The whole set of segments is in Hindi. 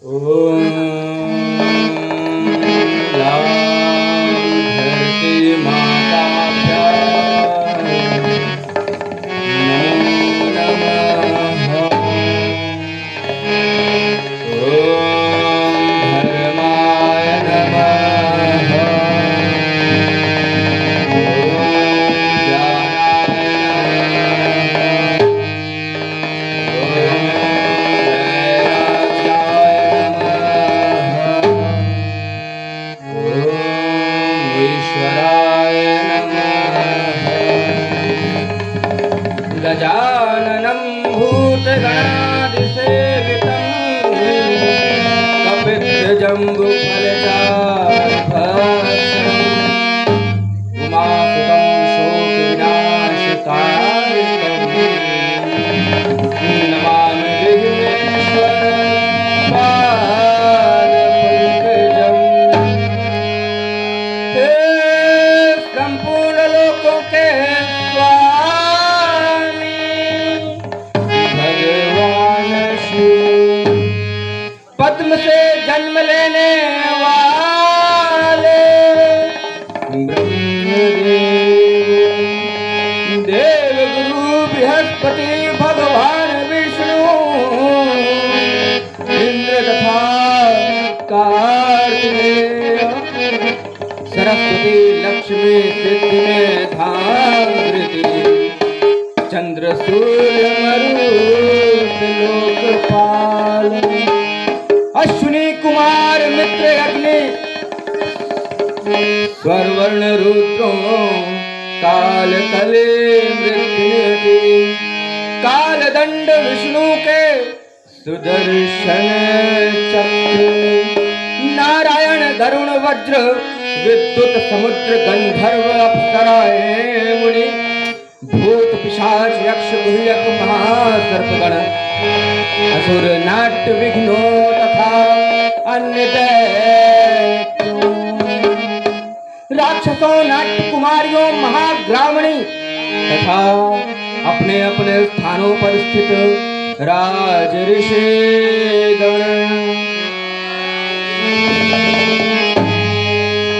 ॐ लां धरती माताभ्यां नमो नमः। ॐ धर्माय नमः। ॐ ज्ञानाय नमः। ॐ वैराग्याय नमः। ॐ ईश्वराय नमः। गजाननं भूतगणादिसेवितं कपित्थजम्बुफलचारुभक्षणम् उमासुतं शोकविनाशकारिणम् नमामि विघ्नेश्वरं पादपङ्कजम्। हे संपूर्ण लोकों के स्वामी भगवान शिव, पद्म से जन्म लेने वाले ब्रह्मदेव, देव गुरु बृहस्पति भगवान विष्णु, इंद्र तथा कार्तिकेय, सरस्वती लक्ष्मी सिद्धि में धामृति, चंद्र सूर्य मरुत लोकपाल, अश्विनी कुमार मित्र अग्नि, स्वरवर्ण रुद्रों काल कले मृत्युति, काल दंड विष्णु के सुदर्शन चक्र, नारायण गरुण वज्र विद्युत समुद्र गंधर्व अप्सराएं मुनि, भूत पिशाच यक्ष गुह्यक महासर्पगण, असुर नाट्य विघ्नो तथा अन्य दैत्यों, राक्षसों नाट्य कुमारियों महाग्रामणी तथा अपने अपने स्थानों पर स्थित राज ऋषि गण,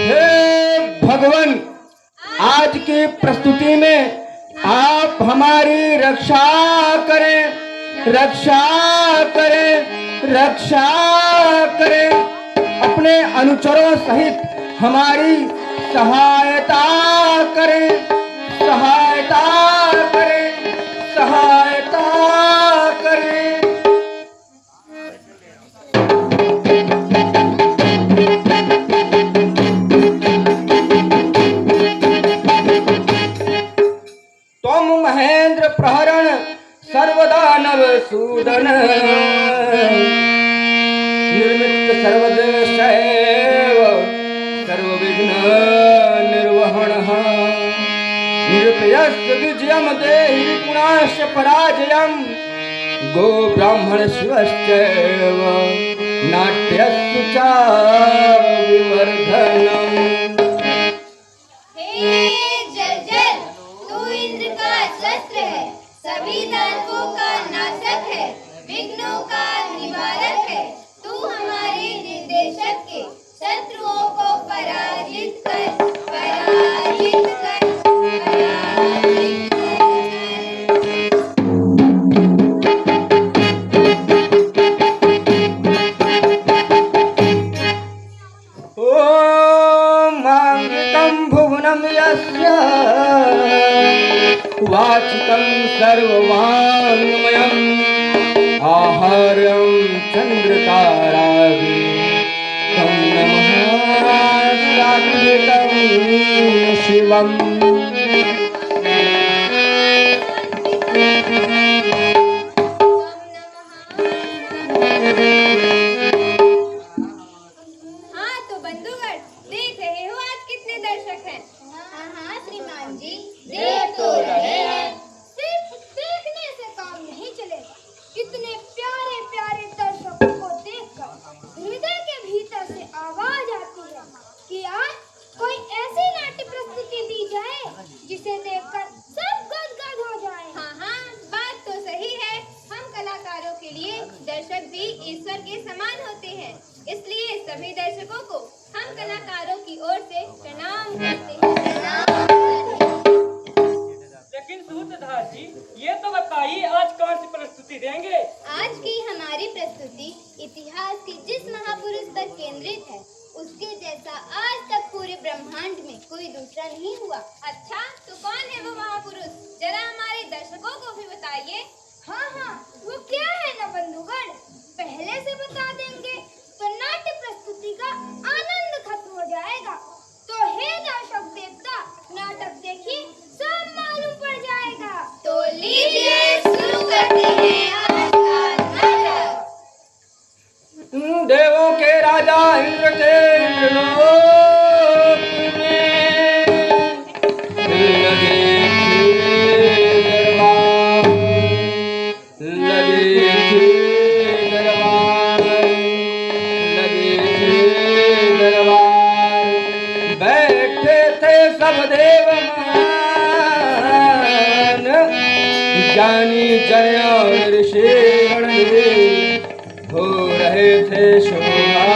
हे भगवान, आज की प्रस्तुति में आप हमारी रक्षा करें, रक्षा करें, रक्षा करें। अपने अनुचरों सहित हमारी सहायता करें, सहायता करें, सहायता करें। तुम महेंद्र प्रहरण सर्वदानव सूदन, निर्मित सर्वदेशैव सर्वविघ्न निर्वहणः, निरपयस्य विजयं देहि पुनश्च पराजयम्, गो ब्राह्मण शिवश्चैव नाट्यस्तु च विवर्धनम्। सभी दानवों का नाशक है, विघ्नों का निवारक है। तू हमारे निर्देशक के शत्रुओं को पराजित कर, पराजित कर, पराजित कर। ॐ माङ्गलिकं भुवनं यस्य वाचिकं सर्ववाङ्मयम्, आहार्यं चन्द्रतारादि तं नमः सात्विकं शिवम्। हाँ तो बंधुगण, देख रहे हो आज कितने दर्शक हैं? हाँ हाँ श्रीमान जी, देख तो रहे हैं। सिर्फ देखने से काम नहीं चलेगा। कितने प्यारे प्यारे दर्शकों को देखकर हृदय के भीतर से आवाज आती है कि आज कोई ऐसी नाट्य प्रस्तुति दी जाए जिसे के लिए दर्शक भी ईश्वर के समान होते हैं। इसलिए सभी दर्शकों को हम कलाकारों की ओर से प्रणाम करते हैं। लेकिन सूत्रधार जी, ये तो बताइए आज कौन सी प्रस्तुति देंगे? आज की हमारी प्रस्तुति इतिहास के जिस महापुरुष पर केंद्रित है, उसके जैसा आज तक पूरे ब्रह्मांड में कोई दूसरा नहीं हुआ। अच्छा, तो कौन है वो महापुरुष? जरा हमारे दर्शकों को भी बताइए। हाँ, वो क्या है ना बंधुगण, पहले से बता देंगे तो नाट्य प्रस्तुति का आनंद खत्म हो जाएगा। तो हे दर्शक देवता, नाटक देखिए, सब मालूम पड़ जाएगा। तो लीजिए शुरू करते हैं आज का नाटक। देवों के राजा इंद्र के लोक में लगे थे दरबार, बैठे थे सब देवमान, ज्ञानी जन और ऋषिगण हो रहे थे शोभायमान,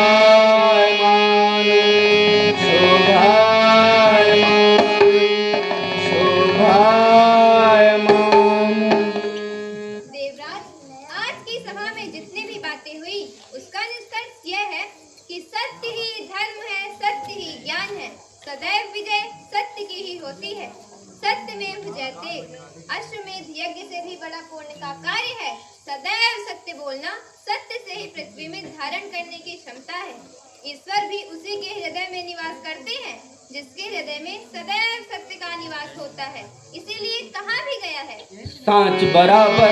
देवराज, आज की सभा में जितनी भी बातें हुई, उसका निष्कर्ष यह है कि सत्य ही धर्म है, सत्य ही ज्ञान है। सदैव विजय सत्य की ही होती है। सत्यमेव जयते। अश्वमेध यज्ञ से भी बड़ा पुण्य का कार्य है। सदैव सत्य बोलना, सत्य से ही पृथ्वी में धारण करने की क्षमता है। ईश्वर भी उसी के हृदय में निवास करते हैं, जिसके हृदय में सदैव सत्य का निवास होता है। इसीलिए कहा भी गया है, सांच बराबर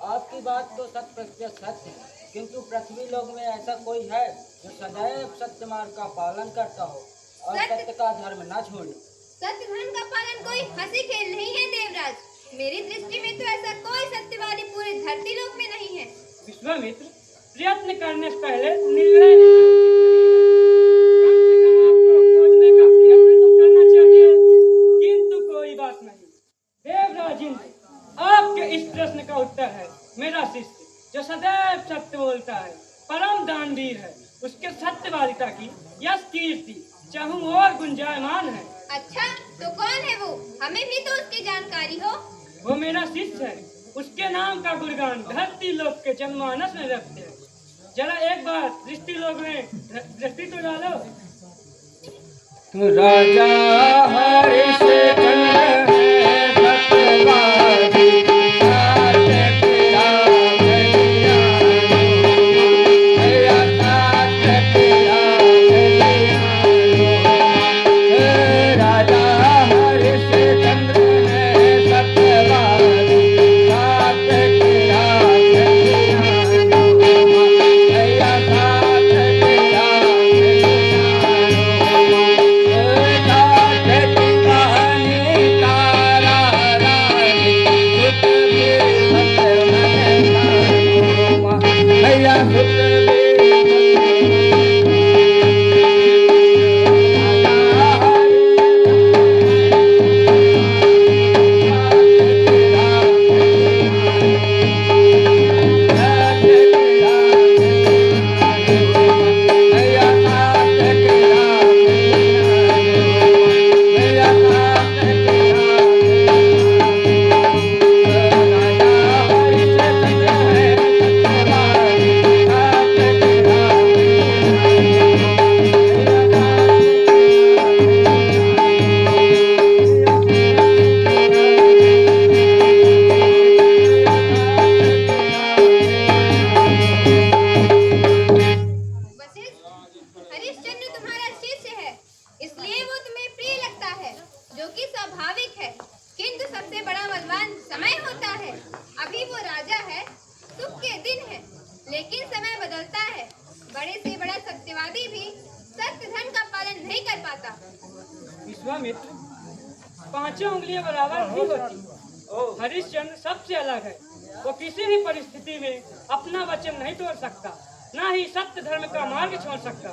आपकी बात तो शत प्रतिशत सत्य है, किंतु पृथ्वी लोक में ऐसा कोई है जो सदैव सत्य मार्ग का पालन करता हो और सत्य का धर्म न छोड़े? सत्य धर्म का पालन कोई हंसी खेल नहीं है देवराज। मेरी दृष्टि में तो ऐसा कोई सत्यवादी पूरे धरती लोक में नहीं है। विश्वामित्र, प्रयत्न करने से पहले निर्णय लेना उचित नहीं है। कम से कम आपको खोजने का प्रयत्न तो करना चाहिए, किंतु कोई बात नहीं। देवराज इंद्र, आपके इस प्रश्न का उत्तर है मेरा शिष्य, जो सदैव सत्य बोलता है, परम दानवीर है। उसके सत्यवादिता की यश कीर्ति चाहूं और गुंजायमान है। अच्छा, तो कौन है वो? हमें भी तो उसकी जानकारी हो। वो मेरा शिष्य है। उसके नाम का गुणगान धरती लोक के जनमानस में रखते हैं। जरा एक बार दृष्टि लोक में दृष्टि तो डालो। राजा हरिश्चंद्र है सत्यवादी, लेकिन समय बदलता है। बड़े से बड़ा सत्यवादी भी सत्य धर्म का पालन नहीं कर पाता। विश्वामित्र, पांचों उंगलियां बराबर नहीं होती। हरिश्चंद्र सबसे अलग है। वो किसी भी परिस्थिति में अपना वचन नहीं तोड़ सकता, ना ही सत्य धर्म का मार्ग छोड़ सकता।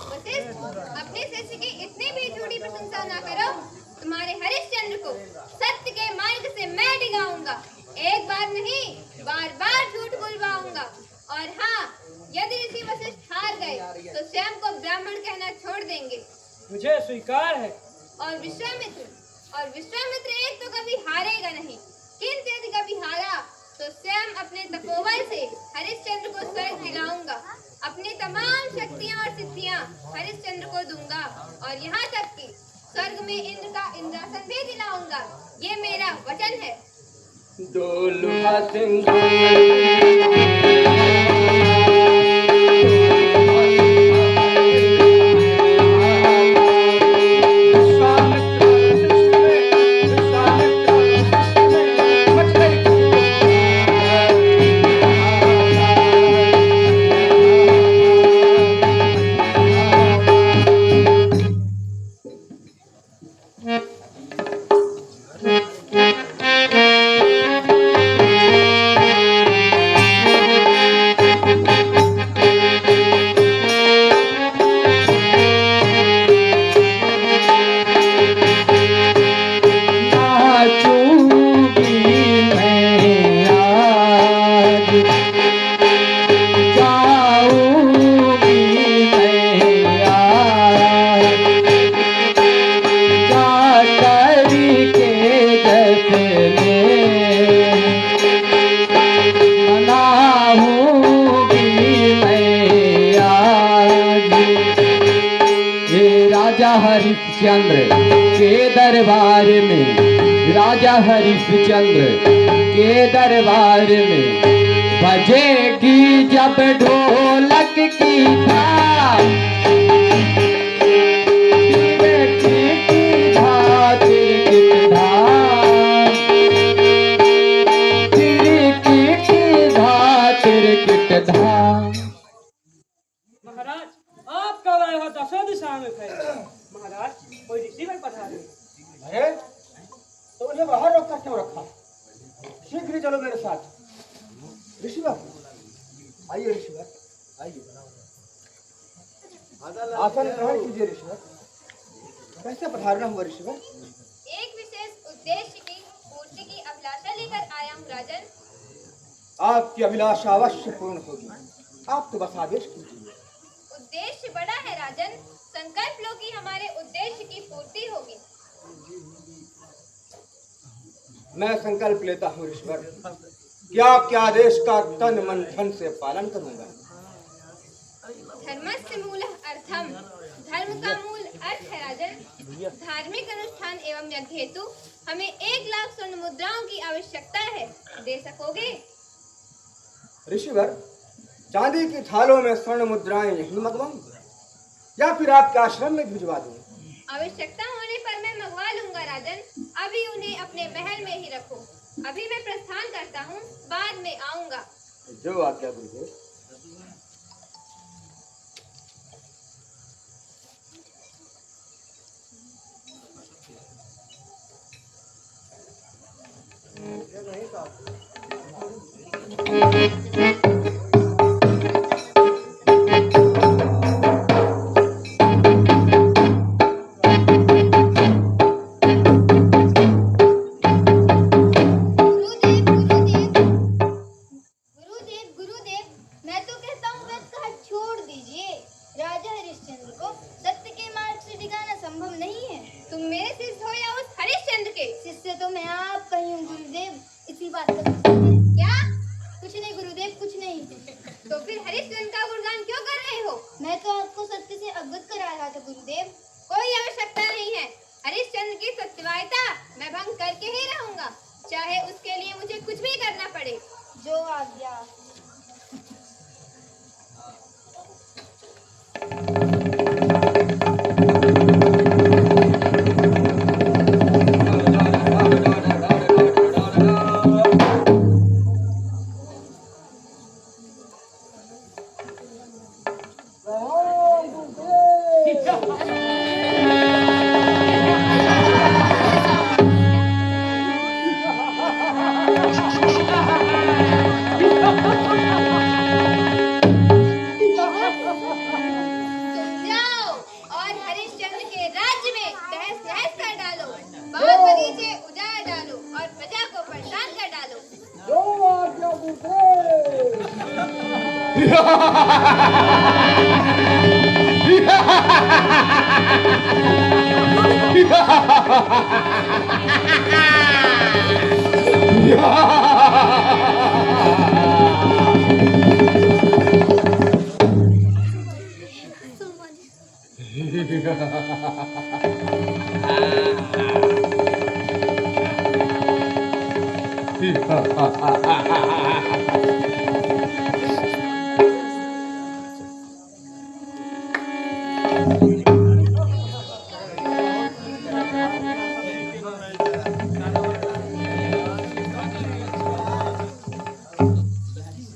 वशिष्ठ, अपने शिष्य की इतनी भी झूठी प्रशंसा ना करो। तुम्हारे हरिश्चंद्र को सत्य के मार्ग से मैं डिगाऊंगा। एक बार नहीं, बार बार झूठ बुलवाऊंगा। और हाँ, यदि ऋषि वशिष्ठ हार गए तो स्वयं को ब्राह्मण कहना छोड़ देंगे। मुझे स्वीकार है। और विश्वामित्र एक तो कभी हारेगा नहीं, किंतु यदि कभी हारा तो स्वयं अपने तपोबल से हरिश्चंद्र को स्वर्ग दिलाऊंगा। अपनी तमाम शक्तियां और सिद्धियां हरिश्चंद्र को दूंगा, और यहाँ तक कि स्वर्ग में इंद्र का इंद्रासन भी दिलाऊंगा। ये मेरा वचन है। डोलुआ सिंदूर हरिश्चंद्र के दरबार में, राजा हरिश्चंद्र के दरबार में बजेगी जब ढोलक की थाप, महाराज, आपका वह हो दसों दिशा में फैला। महाराज, कोई ऋषि पधारे। अरे तो उन्हें बाहर रोक कर क्यों रखा? शीघ्र ही चलो मेरे साथ। ऋषिवर, आइए ऋषिवर, आइए। आसन ग्रहण कीजिए ऋषिवर। कैसे पधारना हुआ ऋषिवर? एक विशेष उद्देश्य की पूर्ति की अभिलाषा लेकर आया हूँ राजन। आपकी अभिलाषा अवश्य पूर्ण होगी। आप तो बस आदेश कीजिए। उद्देश्य बड़ा है राजन। संकल्प लो कि हमारे उद्देश्य की पूर्ति होगी। मैं संकल्प लेता हूँ ऋषिवर कि आपके आदेश का तन मन धन से पालन करूंगा। धर्मस्य मूलः अर्थम, धर्म का मूल अर्थ है राजन। धार्मिक अनुष्ठान एवं यज्ञ हेतु हमें 1 लाख स्वर्ण मुद्राओं की आवश्यकता है। दे सकोगे? ऋषिवर, चांदी की थालों में स्वर्ण मुद्राएं यहीं मंगवाऊं या फिर आपके आश्रम में भिजवा दूं? आवश्यकता होने पर मैं मंगवा लूंगा राजन। अभी उन्हें अपने महल में ही रखो। अभी मैं प्रस्थान करता हूँ, बाद में आऊंगा। जो आज्ञा गुरुदेव। कोई आवश्यकता नहीं है। हरिश्चंद्र की सत्यवायता मैं भंग करके ही रहूंगा, चाहे उसके लिए मुझे कुछ भी करना पड़े। जो आज्ञा।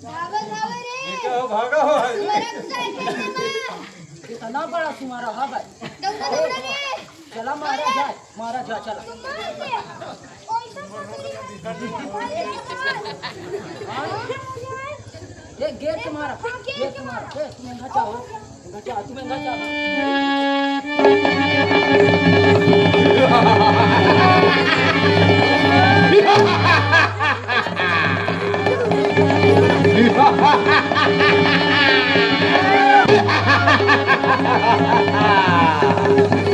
धावा धावा रे भागा हो तुम्हारा गुस्सा खेलने में कितना बड़ा तुम्हारा हा भाई दौड़ा दौड़ा रे चला मारा जा चला तुम मार दे कैसा पकड़ी ये गेट तुम्हारा ए तुम्हें घचा तुम्हें घचा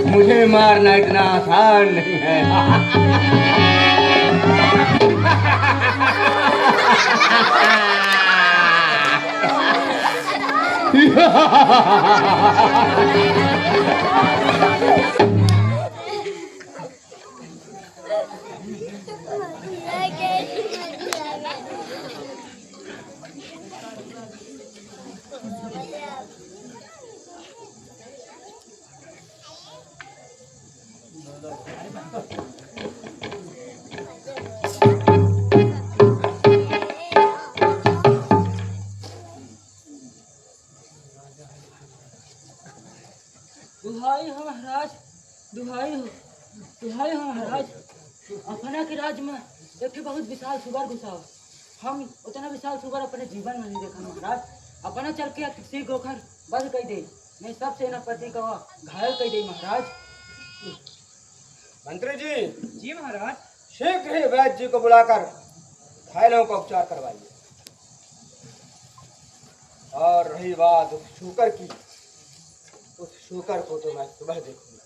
मुझे मारना इतना आसान नहीं है। दुहाई हो महाराज दुहाई हो महाराज अपना के राज में एक बहुत विशाल सुगर घुसा हो। हम उतना विशाल सुगर अपने जीवन में नहीं देखा महाराज। अपना चल के किसी गोखर बंद कर दे नहीं सब सेनापति का घायल कर दे महाराज। मंत्री जी जी महाराज। शीघ्र ही वैद्य जी को बुलाकर घायलों का उपचार करवाइए। और रही बात उस शुकर की, उस शुकर को तो मैं सुबह देखूंगा,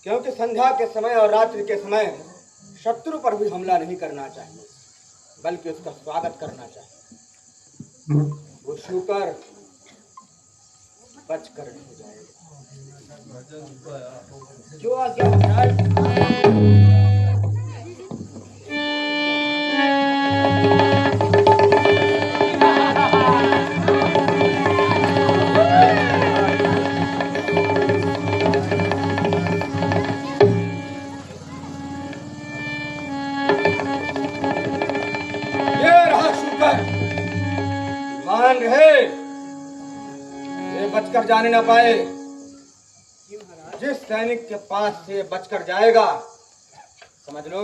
क्योंकि संध्या के समय और रात्रि के समय शत्रु पर भी हमला नहीं करना चाहिए, बल्कि उसका स्वागत करना चाहिए। वो शुकर बचकर नहीं जाएगा। जो आ गया महाराज। मान रहे ये बचकर जाने ना पाए। जिस सैनिक के पास से बचकर जाएगा समझ लो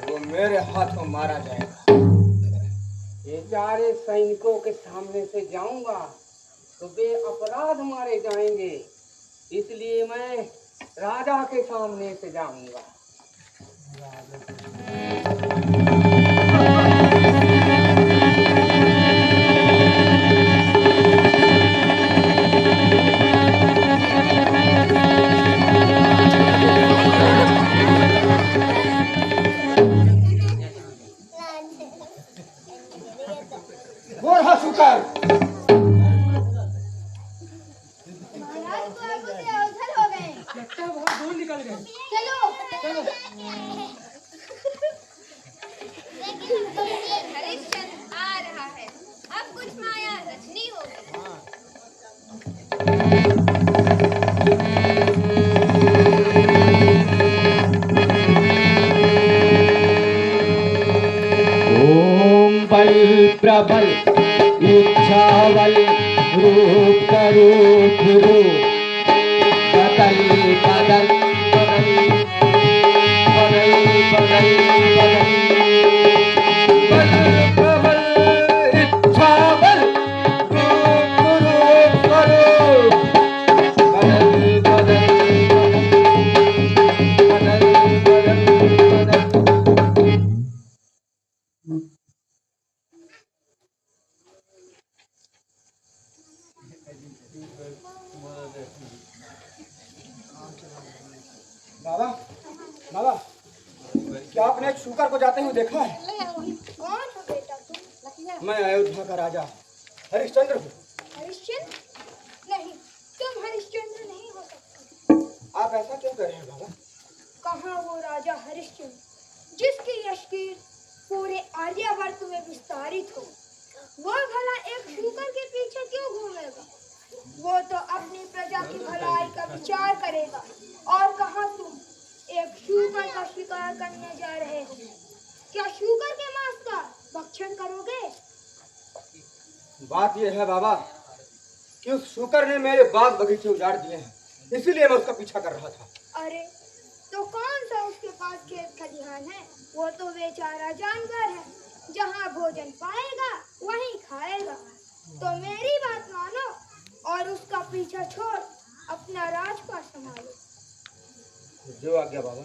वो मेरे हाथों मारा जाएगा। ये सारे सैनिकों के सामने से जाऊंगा तो बे अपराध मारे जाएंगे, इसलिए मैं राजा के सामने से जाऊंगा। वो रहा शुकर। महाराज को आगू से अवसर हो गए। लगता है बहुत दूर निकल गए। चलो हरिश्चंद्र आ रहा है, अब कुछ माया रचनी होगी। ओम बल प्रबल इच्छावल रूप करूप रूप बदल बदल बदल बदल बदल बदल बल प्रबल इच्छावल रूप करूप बदल बदल बदल बदल बदल। बाबा, बाबा, क्या आपने एक शूकर को जाते हुए देखा है? कौन हो बेटा तुम? मैं अयोध्या का राजा हरिश्चंद्र हूँ। हरिश्चंद्र? नहीं, तुम हरिश्चंद्र नहीं हो सकते। आप ऐसा क्यों कर रहे हैं बाबा? कहाँ वो राजा हरिश्चंद्र जिसकी यशकीर पूरे आर्यावर्त में विस्तारित हो? वो भला एक शूकर के पीछे क्यों घूमेगा? वो तो अपनी प्रजा की भलाई का विचार करेगा। और कहाँ तुम एक शूकर का शिकार करने जा रहे हो? क्या शूकर के मांस का भक्षण करोगे? बात यह है बाबा कि उस शूकर ने मेरे बाग बगीचे उजाड़ दिए हैं, इसीलिए मैं उसका पीछा कर रहा था। अरे तो कौन सा उसके पास खेत खलिहान है? वो तो बेचारा जानवर है, जहाँ भोजन पाएगा वहीं खाएगा। तो मेरी बात मानो और उसका पीछा छोड़ अपना राजपाट संभालो। जो आज्ञा बाबा।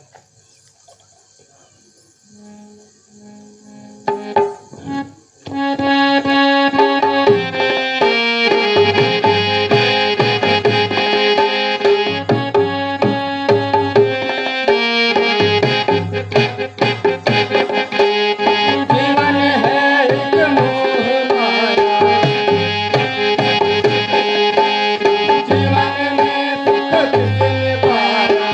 जीवन है एक मोह माया, जीवन में सुख किसने पाया,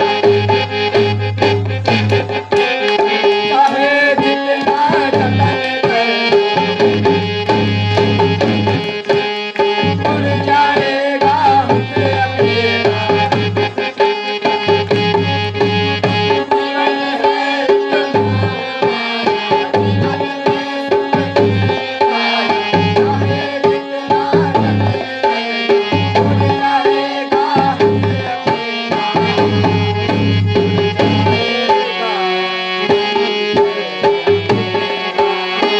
चाहे जितना जतन कर उड़ जाएगा हमसे अकेला। जीवन है एक नहीं है मेरी करूँगा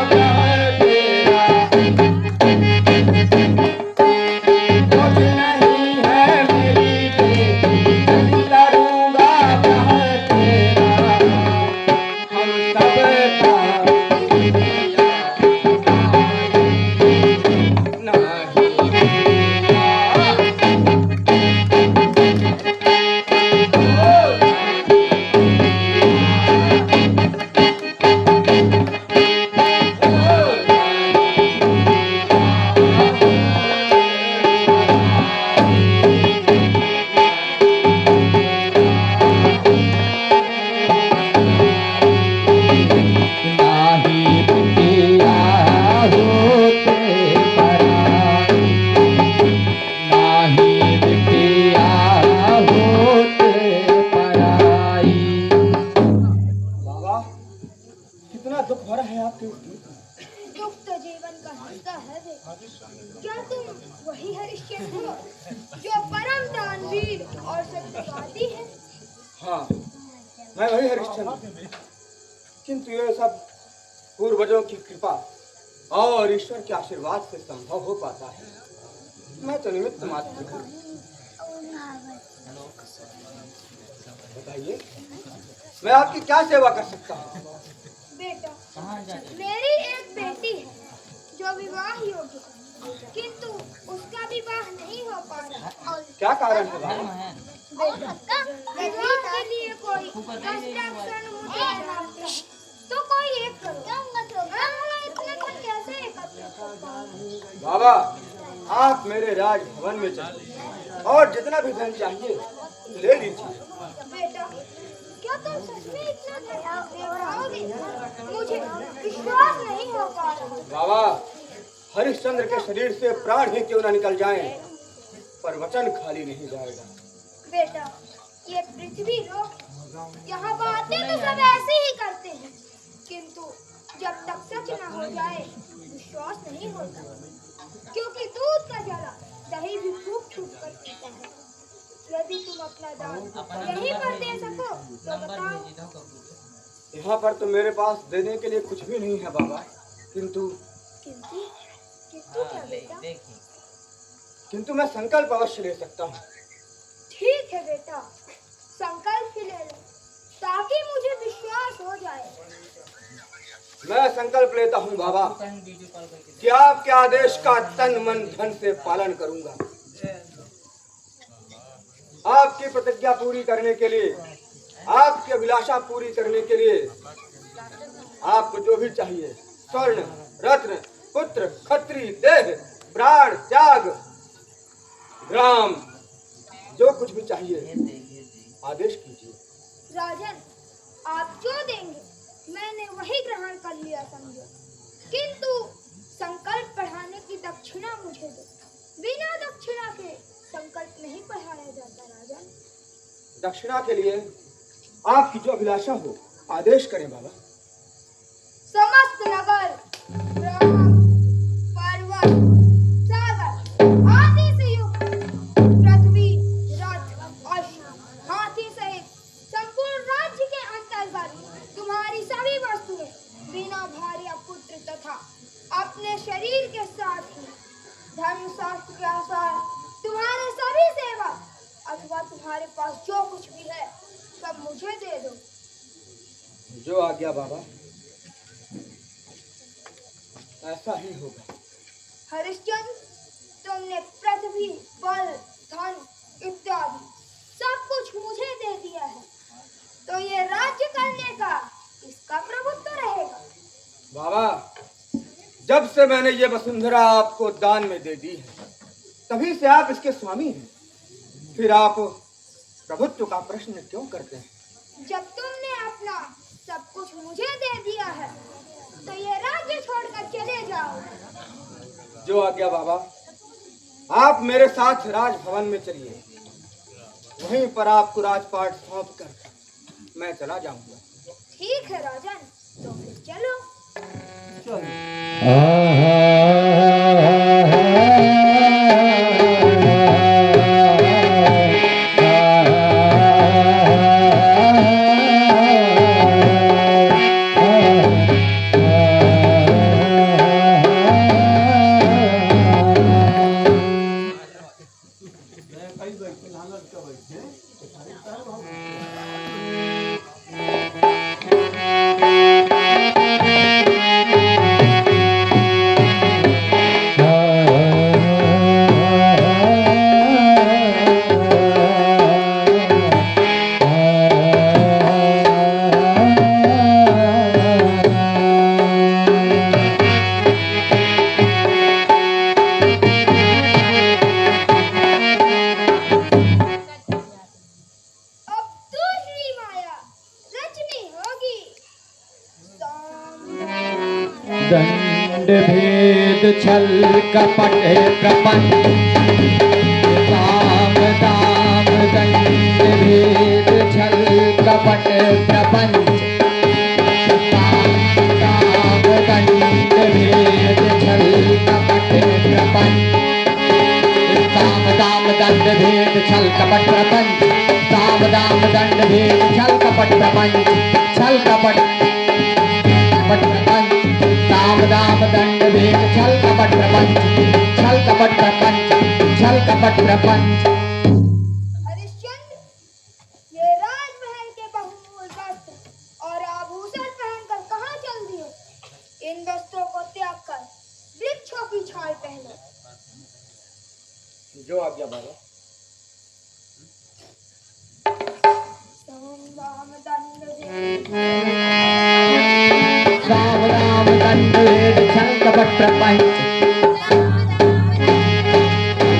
प्यार तेरा, कुछ नहीं है मेरी करूँगा प्यार तेरा, हम सबका बाबा, कितना दुख भरा है आपके इस गीत में। दुख तो जीवन का हिस्सा है बेटा। क्या तुम वही हरिश्चंद्र हो जो परम दानवीर और सत्यवादी है? हाँ, मैं वही हरिश्चंद्र, किंतु ये सब पूर्वजों की कृपा और ईश्वर के आशीर्वाद से संभव हो पाता है। मैं तो निमित्त मात्र हूँ। बताइए, मैं आपकी क्या सेवा कर सकता हूँ? बेटा, मेरी एक बेटी है जो विवाह योग्य है, किंतु उसका विवाह नहीं हो पा रहा। क्या कारण है बाबा? बेटा, विवाह के लिए कोई हस्ताक्षर मुझे चाहिए, तो कोई एक करो। मैं भला इतने धन कैसे एकत्रित कर पाऊं? बाबा, आप मेरे राजभवन में चलिए और जितना भी धन चाहिए ले लीजिए। बेटा, क्या तुम सच में इतना धन दे पाओगे? मुझे विश्वास नहीं हो पा रहा। बाबा, हरिश्चंद्र के शरीर से प्राण ही क्यों न निकल जाएं, पर वचन खाली नहीं जाएगा। बेटा, ये पृथ्वी लोग यहाँ बातें तो सब ऐसे ही करते हैं, किंतु जब तक सच न हो जाए विश्वास नहीं होता। क्योंकि दूध का जला दही भी फूक फूक कर पीता है, यदि तुम अपना दान यहीं पर दे सको तो बताओ। यहाँ पर तो मेरे पास देने के लिए कुछ भी नहीं है बाबा, किंतु किंतु किंतु क्या बेटा? किंतु मैं संकल्प अवश्य ले सकता हूँ। ठीक है बेटा, संकल्प ही ले लो ताकि मुझे विश्वास हो जाए। मैं संकल्प लेता हूँ बाबा कि आपके आदेश का तन मन धन से पालन करूंगा। आपकी प्रतिज्ञा पूरी करने के लिए, आपकी अभिलाषा पूरी करने के लिए आपको जो भी चाहिए, स्वर्ण रत्न पुत्र खत्री देह प्राण त्याग ग्राम, जो कुछ भी चाहिए आदेश कीजिए। राजन, आप जो देंगे मैंने वही ग्रहण कर लिया समझो, किंतु संकल्प पढ़ाने की दक्षिणा मुझे दो। बिना दक्षिणा के संकल्प नहीं पढ़ाया जाता राजन। दक्षिणा के लिए आपकी जो अभिलाषा हो आदेश करें बाबा। समस्त नगर ग्राम पर्वत सागर आदि से युक्त पृथ्वी रथ अश्व हाथी सहित संपूर्ण राज्य के अंतर्गत तुम्हारी सभी वस्तुएं बिना भार्य पुत्र तथा अपने शरीर के साथ ही धर्मशास्त्र के अनुसार तुम्हारे सभी सेवक अथवा तुम्हारे पास जो कुछ भी है सब मुझे दे दो। जो आज्ञा बाबा, ऐसा ही होगा। हरिश्चंद्र, तुमने पृथ्वी बल धन इत्यादि सब कुछ मुझे दे दिया है, तो ये राज्य करने का इसका प्रभुत्व रहेगा। बाबा, जब से मैंने ये वसुंधरा आपको दान में दे दी है, तभी से आप इसके स्वामी हैं। फिर आप प्रभुत्व का प्रश्न क्यों करते हैं? जब तुमने अपना सब कुछ मुझे दे दिया है, तो ये राज्य छोड़कर चले जाओ। जो आज्ञा बाबा, आप मेरे साथ राजभवन में चलिए, वहीं पर आपको राजपाट सौंप कर मैं चला जाऊंगा। ठीक है राजन, तो फिर चलो। दंड भेद छल कपट प्रपंच काम दाम दंड भेद छल कपट प्रपंच काम दाम दंड भेद छल कपट प्रपंच काम दाम दंड भेद छल कपट प्रपंच काम दाम दंड भेद छल कपट प्रपंच छल कपट प्रपंच काम दाम दंड भेद छल कपट प्रपंच छल कपट प्रपंच छल कपट प्रपंच। हरिश्चंद्र, ये राजमहल के बहुमूल्य वस्त्र और आभूषण पहनकर कहाँ चल दिए? इन वस्त्रों को त्याग कर वृक्षों की छाल पहनो। जो आज्ञा बाबा। राम राम दंड भेद छल कपट प्रपंच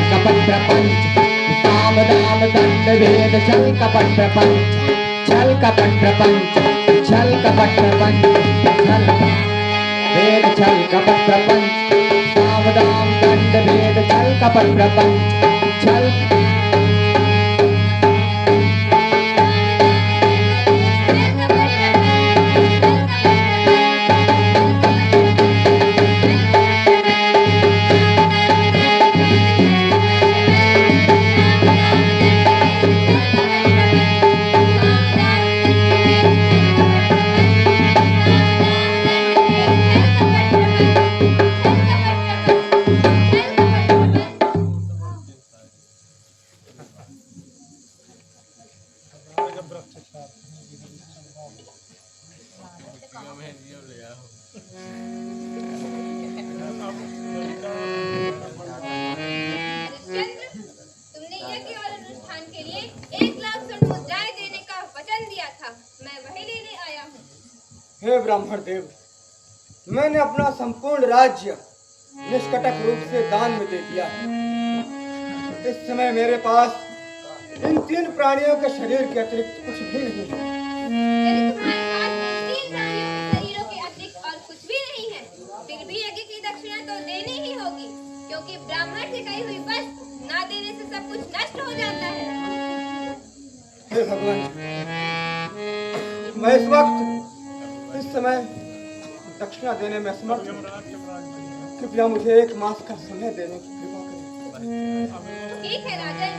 कपट प्रपंच काम दाम दंड भेद छल कपट प्रपंच छल कपट प्रपंच छल कपट प्रपंच छल भेद छल कपट प्रपंच काम दाम दंड भेद छल कपट प्रपंच छल हरिश्चंद्र, तुमने यज्ञ और अनुष्ठान के लिए 1,00,000 स्वर्ण मुद्राएं देने का वचन दिया था। मैं वही लेने आया हूँ। हे ब्राह्मण देव, मैंने अपना संपूर्ण राज्य निष्कटक रूप से दान में दे दिया है। इस समय मेरे पास इन 3 प्राणियों के शरीर के अतिरिक्त कुछ भी नहीं है। यदि तुम्हारे पास 3 प्राणियों के शरीरों के अतिरिक्त और कुछ भी नहीं है, फिर भी यज्ञ की दक्षिणा तो देनी ही होगी, क्योंकि ब्राह्मण से कही हुई वस्तु ना देने से सब कुछ नष्ट हो जाता है। हे भगवान, मैं इस समय दक्षिणा देने में असमर्थ हूँ। कृपया मुझे 1 मास का समय देने की कृपा करें। ठीक है राजन।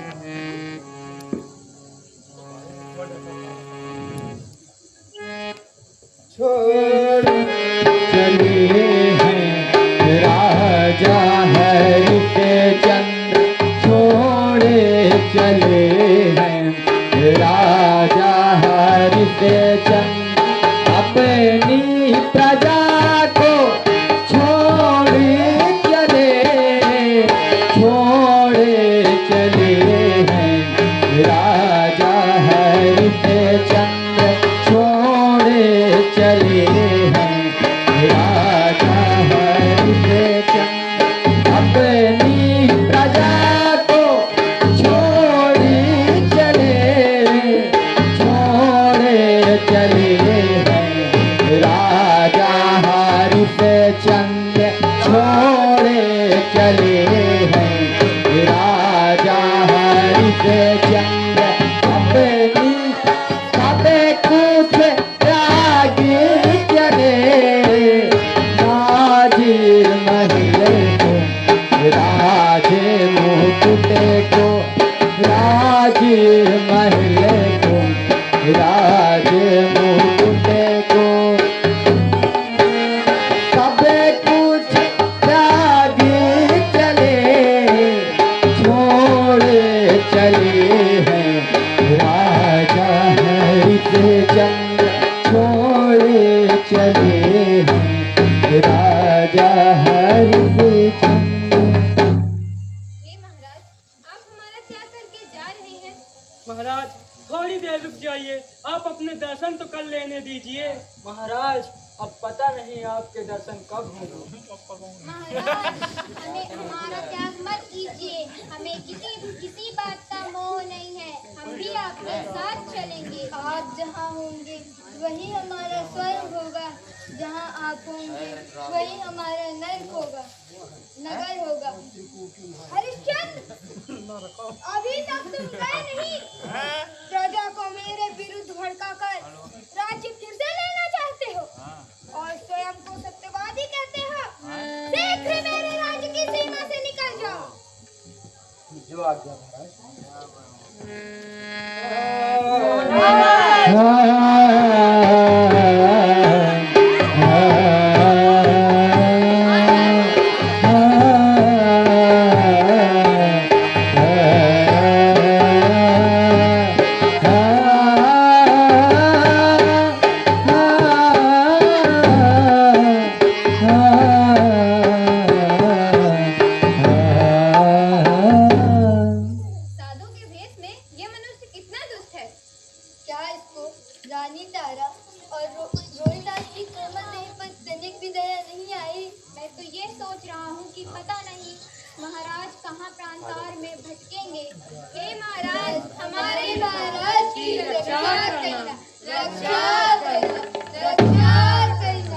छोड़ चले हैं राजा हरि से चंद्र, छोड़े चले हैं राजा हरि से चंद्र, अपनी प्रजा को छोड़े चले हैं राजा हरि से चंद्र, छोड़े चले हैं राजा हरि से चंद्र, अपनी प्रजा को छोड़े चले हैं राजा हरि से चंद्र, छोड़े चले हैं राजा हरि से चंद्र, अपनी सब कुछ त्यागे चले राजीर महले को, राजे मुकुटे को, राजीर महले को, राजे मुकुटे को, सब कुछ त्यागे चले, छोड़े चले हैं राजा हरि से चंद्र, छोड़े चले हैं राजा हरि से चंद्र। हे महाराज, आप हमारा क्या करके जा रहे हैं? महाराज थोड़ी देर रुक जाइए, आप अपने दर्शन तो कर लेने दीजिए। महाराज, अब पता नहीं आपके दर्शन कब होंगे। महाराज, हमें हमारा त्याग मत कीजिए। हमें किसी बात का मोह नहीं है। हम भी आपके साथ चलेंगे। आप जहाँ होंगे वही हमारा स्वर्ग होगा, जहाँ आप होंगे वही हमारा नगर होगा। हरिश्चंद्र, अभी तक तुम गए नहीं। प्रजा को मेरे विरुद्ध भड़काकर राज्य फिर से लेना चाहते हो और स्वयं को सत्यवादी कहते हो। शीघ्र मेरे राज्य की सीमा से निकल जाओ। जो आज्ञा साधु के भेष में ये मनुष्य कितना दुष्ट है। क्या इसको रानी तारा और रोहिदास की कोमल देह पर तनिक भी दया नहीं आई? मैं तो ये सोच रहा हूँ कि पता नहीं महाराज कहाँ प्रांतार में भटकेंगे। हे महाराज, हमारे महाराज की रक्षा करना, रक्षा करना, रक्षा करना।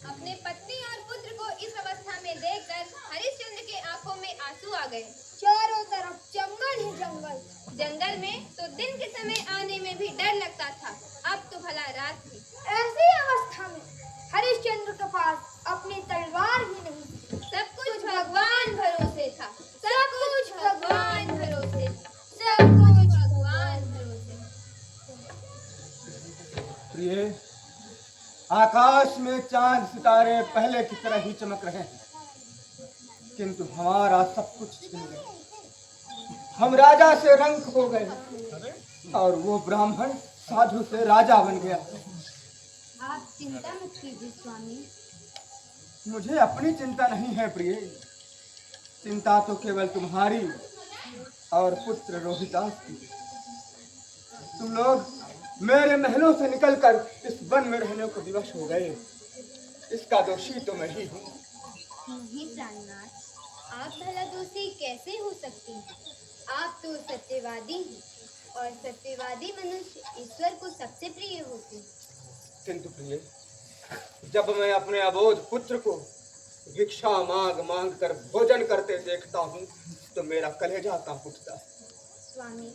अपने पत्नी और पुत्र को इस अवस्था में देखकर हरिश्चंद्र के आंखों में आंसू आ गए। चारों तरफ तरफ जंगल ही जंगल। जंगल में तो दिन के समय आने में भी डर लगता था, अब तो भला रात थी। ऐसी अवस्था में हरिश्चंद्र के पास अपनी तलवार ही नहीं, सब कुछ भगवान भरोसे था, सब कुछ भगवान भरोसे, सब कुछ भगवान भरोसे। प्रिय, आकाश में चांद सितारे पहले की तरह ही चमक रहे हैं, किंतु हमारा सब कुछ छिन गया। हम राजा से रंक हो गए और वो ब्राह्मण साधु से राजा बन गया। आप चिंता मत कीजिए स्वामी। मुझे अपनी चिंता नहीं है प्रिय, चिंता तो केवल तुम्हारी और पुत्र रोहिदास की। तुम लोग मेरे महलों से निकलकर इस वन में रहने को विवश हो गए, इसका दोषी तो मैं ही हूँ। नहीं प्राणनाथ, आप भला दोषी कैसे हो सकते हैं? आप तो सत्यवादी हैं और सत्यवादी मनुष्य ईश्वर को सबसे प्रिय होते हैं। किंतु प्रिय, जब मैं अपने अबोध पुत्र को भिक्षा मांग मांग कर भोजन करते देखता हूँ तो मेरा कलेजा कांप उठता है। स्वामी,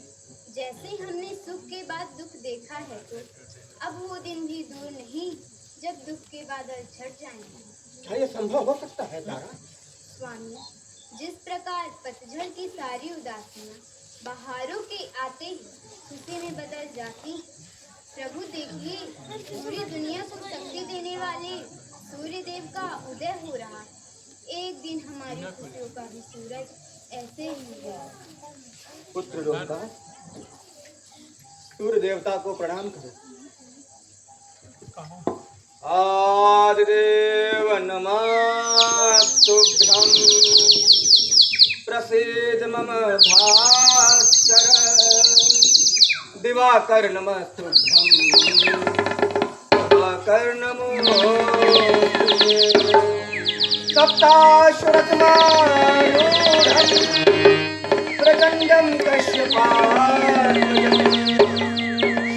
जैसे हमने सुख के बाद दुख देखा है, तो अब वो दिन भी दूर नहीं जब दुख के बादल छट जाएंगे। क्या ये संभव हो सकता है तारा? स्वामी, जिस प्रकार पतझड़ की सारी उदासियां बहारों के आते ही खुशी में बदल जाती, प्रभु देखिए, पूरी दुनिया को शक्ति देने वाले सूर्य देव का उदय हो रहा है। एक दिन हमारी खुशियों का भी सूरज ऐसे ही है। पुत्र रोहिदास, सूर्य देवता को प्रणाम करो। आदिदेव नमस्तुभ्यं, प्रसीद मम भास्कर, दिवाकर नमस्तुभ्यं, दिवाकर नमोस्तुते। सप्ताश्वरत्मारूढं प्रचण्डं कश्यपात्मजं,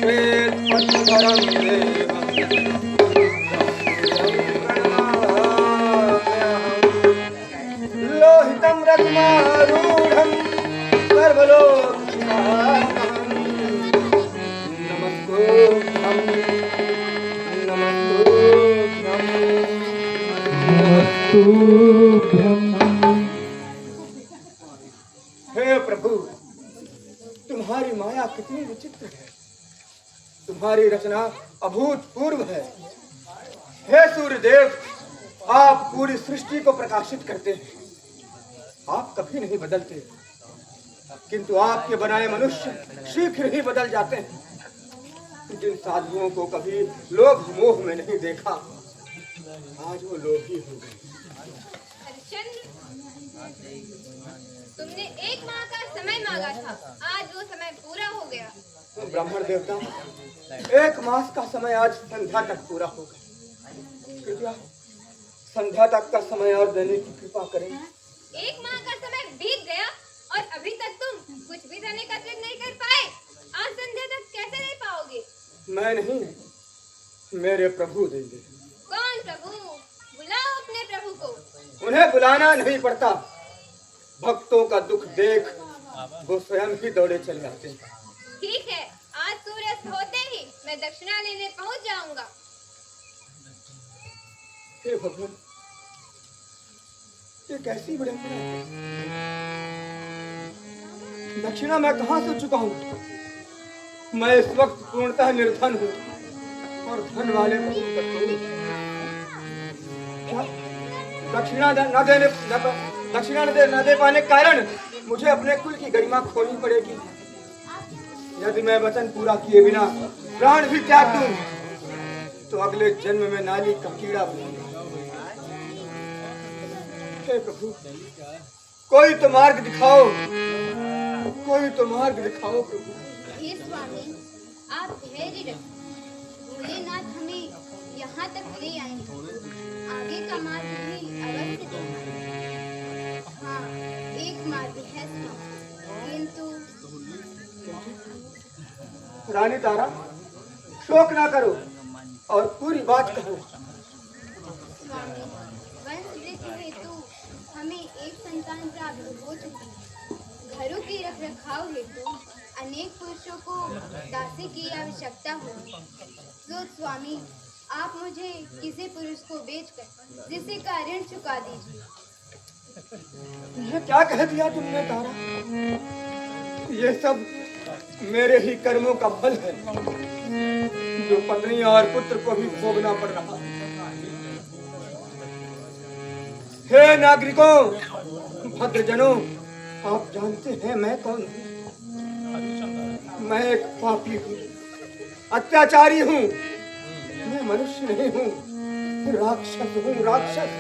श्वेतपद्मधरं देवं लोहितं रत्नारूढं सर्वलोकविभावनं, नमस्तुभ्यं नमस्तुभ्यं नमस्तुभ्यं। हे प्रभु, तुम्हारी माया कितनी विचित्र है, तुम्हारी रचना अभूतपूर्व है। हे सूर्यदेव, आप पूरी सृष्टि को प्रकाशित करते हैं, आप कभी नहीं बदलते, किंतु आपके बनाए मनुष्य शीघ्र ही बदल जाते हैं। जिन साधुओं को कभी लोभ मोह में नहीं देखा, आज वो लोभी हो गए। हरिश्चंद्र, तुमने 1 माह का समय मांगा था, आज वो समय पूरा हो गया। ब्राह्मण देवता, 1 मास का समय आज संध्या तक पूरा होगा। कृपया संध्या तक का समय और देने की कृपा करें। 1 माह का समय बीत गया और अभी तक तुम कुछ भी धन एकत्रित नहीं कर पाए। आज संध्या तक कैसे दे पाओगे? मैं नहीं, मेरे प्रभु देंगे। कौन प्रभु? बुलाओ अपने प्रभु को। उन्हें बुलाना नहीं पड़ता, भक्तों का दुख देख वो स्वयं ही दौड़े चले आते हैं। ठीक है, आज सूर्यास्त होते ही मैं दक्षिणा लेने पहुंच जाऊंगा। हे भगवान, ये कैसी विडंबना है? दक्षिणा मैं कहाँ से चुकाऊं? मैं इस वक्त पूर्णतः निर्धन हूँ और धन वाले प्रभु कठोर। क्या दक्षिणा न दे पाने के कारण मुझे अपने कुल की गरिमा खोनी पड़ेगी। यदि मैं वचन पूरा किए बिना प्राण भी त्याग दूं तो अगले जन्म में नाली का कीड़ा बनूंगा। हे प्रभु, कोई तो मार्ग दिखाओ, कोई तो मार्ग दिखाओ प्रभु। हे स्वामी, आप धैर्य रखें, भोलेनाथ हमें यहाँ तक ले आएंगे, आगे का मार्ग भी अवश्य दिखाएंगे। हाँ, एक मार्ग है स्वामी, किंतु रानी तारा, शोक ना करो और पूरी बात कहो। स्वामी, वंश वृद्धि हेतु हमें एक संतान प्राप्त हो चुकी है। घरों के रखाव हेतु अनेक पुरुषों को दासी की आवश्यकता होगी। तो स्वामी, आप मुझे किसी पुरुष को बेचकर जिसे का ऋण चुका दीजिए। ये क्या कह दिया तुमने तारा? ये सब मेरे ही कर्मों का फल है, जो पत्नी और पुत्र को भी भोगना पड़ रहा है। हे नागरिकों, भद्रजनों, आप जानते हैं मैं कौन हूँ? मैं एक पापी हूँ, अत्याचारी हूँ। मैं मनुष्य नहीं हूँ, राक्षस हूँ, राक्षस।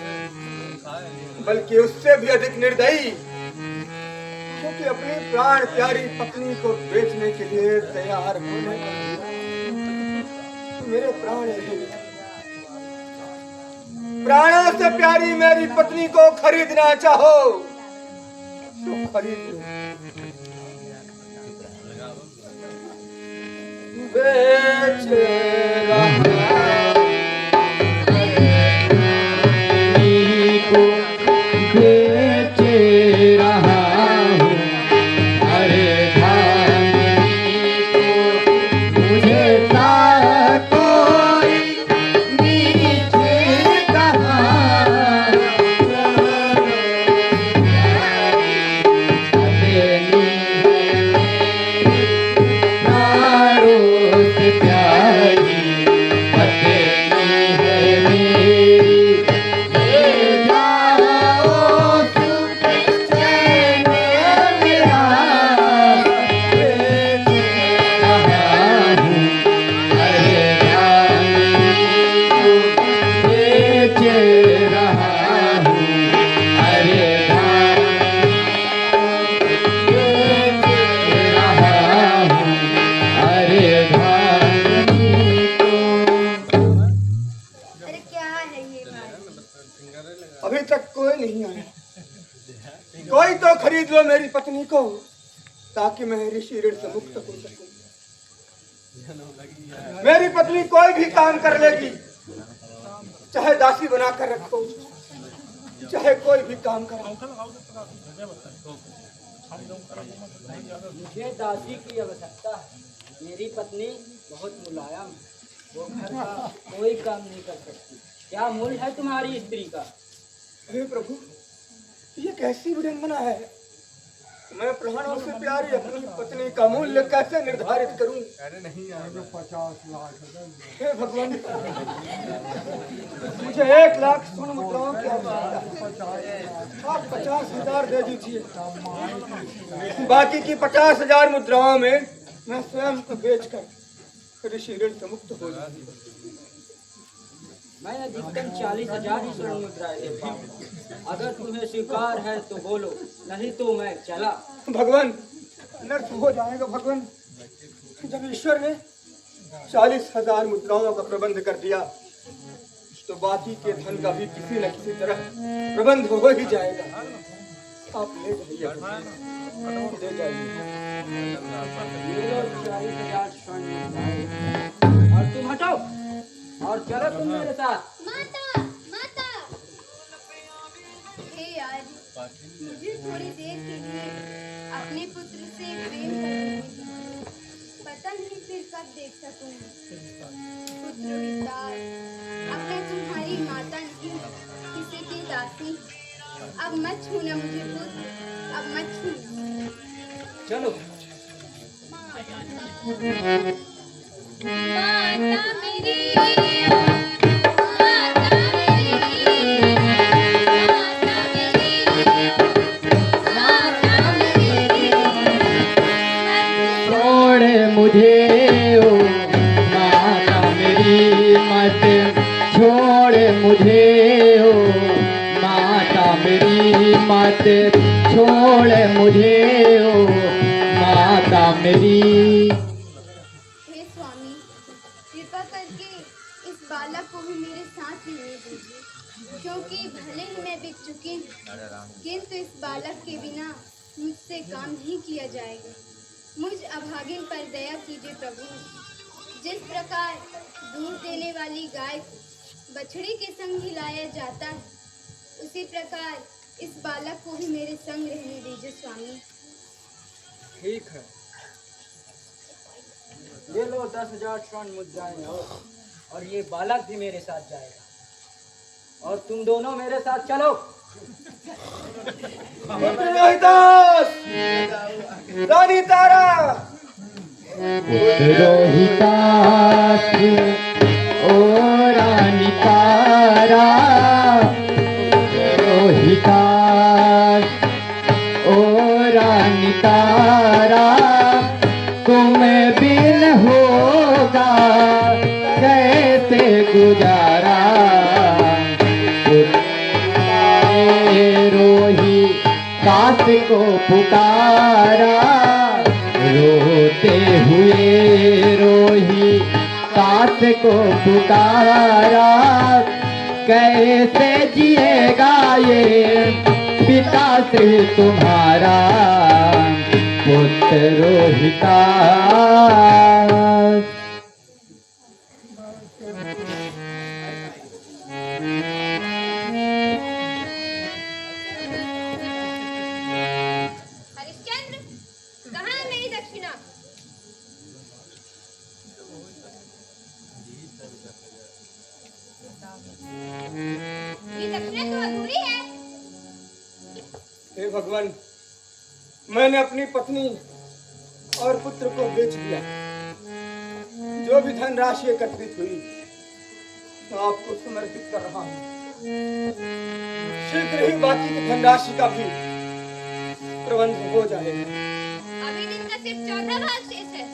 बल्कि उससे भी अधिक निर्दयी, क्योंकि अपनी प्राण प्यारी पत्नी को बेचने के लिए तैयार होने मेरे प्राण नहीं। प्राणों से प्यारी मेरी पत्नी को खरीदना चाहो तो खरीद लो। बेच अभी तक कोई नहीं आया। कोई तो खरीद लो मेरी पत्नी को, ताकि मैं ऋषि ऋण से मुक्त हो सकूं। मेरी पत्नी कोई भी काम कर लेगी, चाहे दासी बनाकर रखो, चाहे कोई भी काम कराओ। मुझे दासी की आवश्यकता है। मेरी पत्नी बहुत मुलायम, वो घर का कोई काम नहीं कर सकती। क्या मूल्य है तुम्हारी स्त्री का? हे प्रभु, ये कैसी विडंबना है। मैं प्राणों से प्यारी अपनी पत्नी का मूल्य कैसे निर्धारित करूं? अरे नहीं यार, 50 लाख। हे भगवान, मुझे 1 लाख स्वर्ण मुद्राओं की आवश्यकता है। आप 50,000 दे दीजिए। बाकी की 50,000 मुद्राओं में मैं स्वयं को बेचकर ऋषि ऋण से मुक्त हो जाऊंगा। मैं अधिकतम 40,000 ही स्वर्ण मुद्राएं देता हूँ। अगर तुम्हें स्वीकार है तो बोलो, नहीं तो मैं चला। भगवान, नर्क हो जाएगा भगवान। जब ईश्वर ने 40,000 मुद्राओं का प्रबंध कर दिया, तो बाकी के धन का भी किसी न किसी तरह प्रबंध हो ही जाएगा। आप ले जाइए, ले जाइए। ये लो 40,000 स्वर्ण मुद्राएं। और तुम हटो और चलो तुम मेरे साथ। माता, माता, हे यार, मुझे थोड़ी देर के लिए अपने पुत्र से प्रेम करने दीजिए। पता नहीं फिर कब देख सकूंगी। पुत्र विदार, अब मैं तुम्हारी माता नहीं, किसी की दासी। अब मत छूना मुझे पुत्र, अब मत छूना। चलो। माता मेरी, मुझे ओ माता मेरी मत छोड़ मुझे, ओ माता मेरी मत छोड़ मुझे, ओ माता मेरी। हे स्वामी, कृपा करके इस बालक को भी मेरे साथ रहने दीजिए, क्योंकि भले ही मैं बिक चुकी हूँ, किंतु इस बालक के बिना मुझसे काम नहीं किया जाएगा। मुझ अभागिन पर दया कीजिए प्रभु। जिस प्रकार दूध देने वाली गाय को बछड़ी के संग हिलाया जाता है, उसी प्रकार इस बालक को भी मेरे संग रहने दीजिए स्वामी। ठीक है। ये लो 10,000 स्वर्ण मुद्राएं और ये बालक भी मेरे साथ जाएगा और तुम दोनों मेरे साथ चलो। पुत्र रोहिदास, रानी तारा, रोहितास ओ रानी तारा, रोहितास ओ रानी तारा, तुम बिन होगा कैसे गुजारा। रोहितास को पुकारा, रोते हुए रोहितास को पुकारा, कैसे जिएगा ये पिता श्री तुम्हारा पुत्र रोहितास। हरिश्चंद्र, कहाँ है मेरी दक्षिणा? ये दक्षिणा तो अधूरी है। हे भगवान, मैंने अपनी पत्नी और पुत्र को बेच दिया। जो भी धनराशि एकत्रित हुई तो आपको समर्पित कर रहा हूँ। शीघ्र ही बाकी की धनराशि का भी प्रबंध हो जाएगा। अभी दिन का सिर्फ 14 भाग शेष है।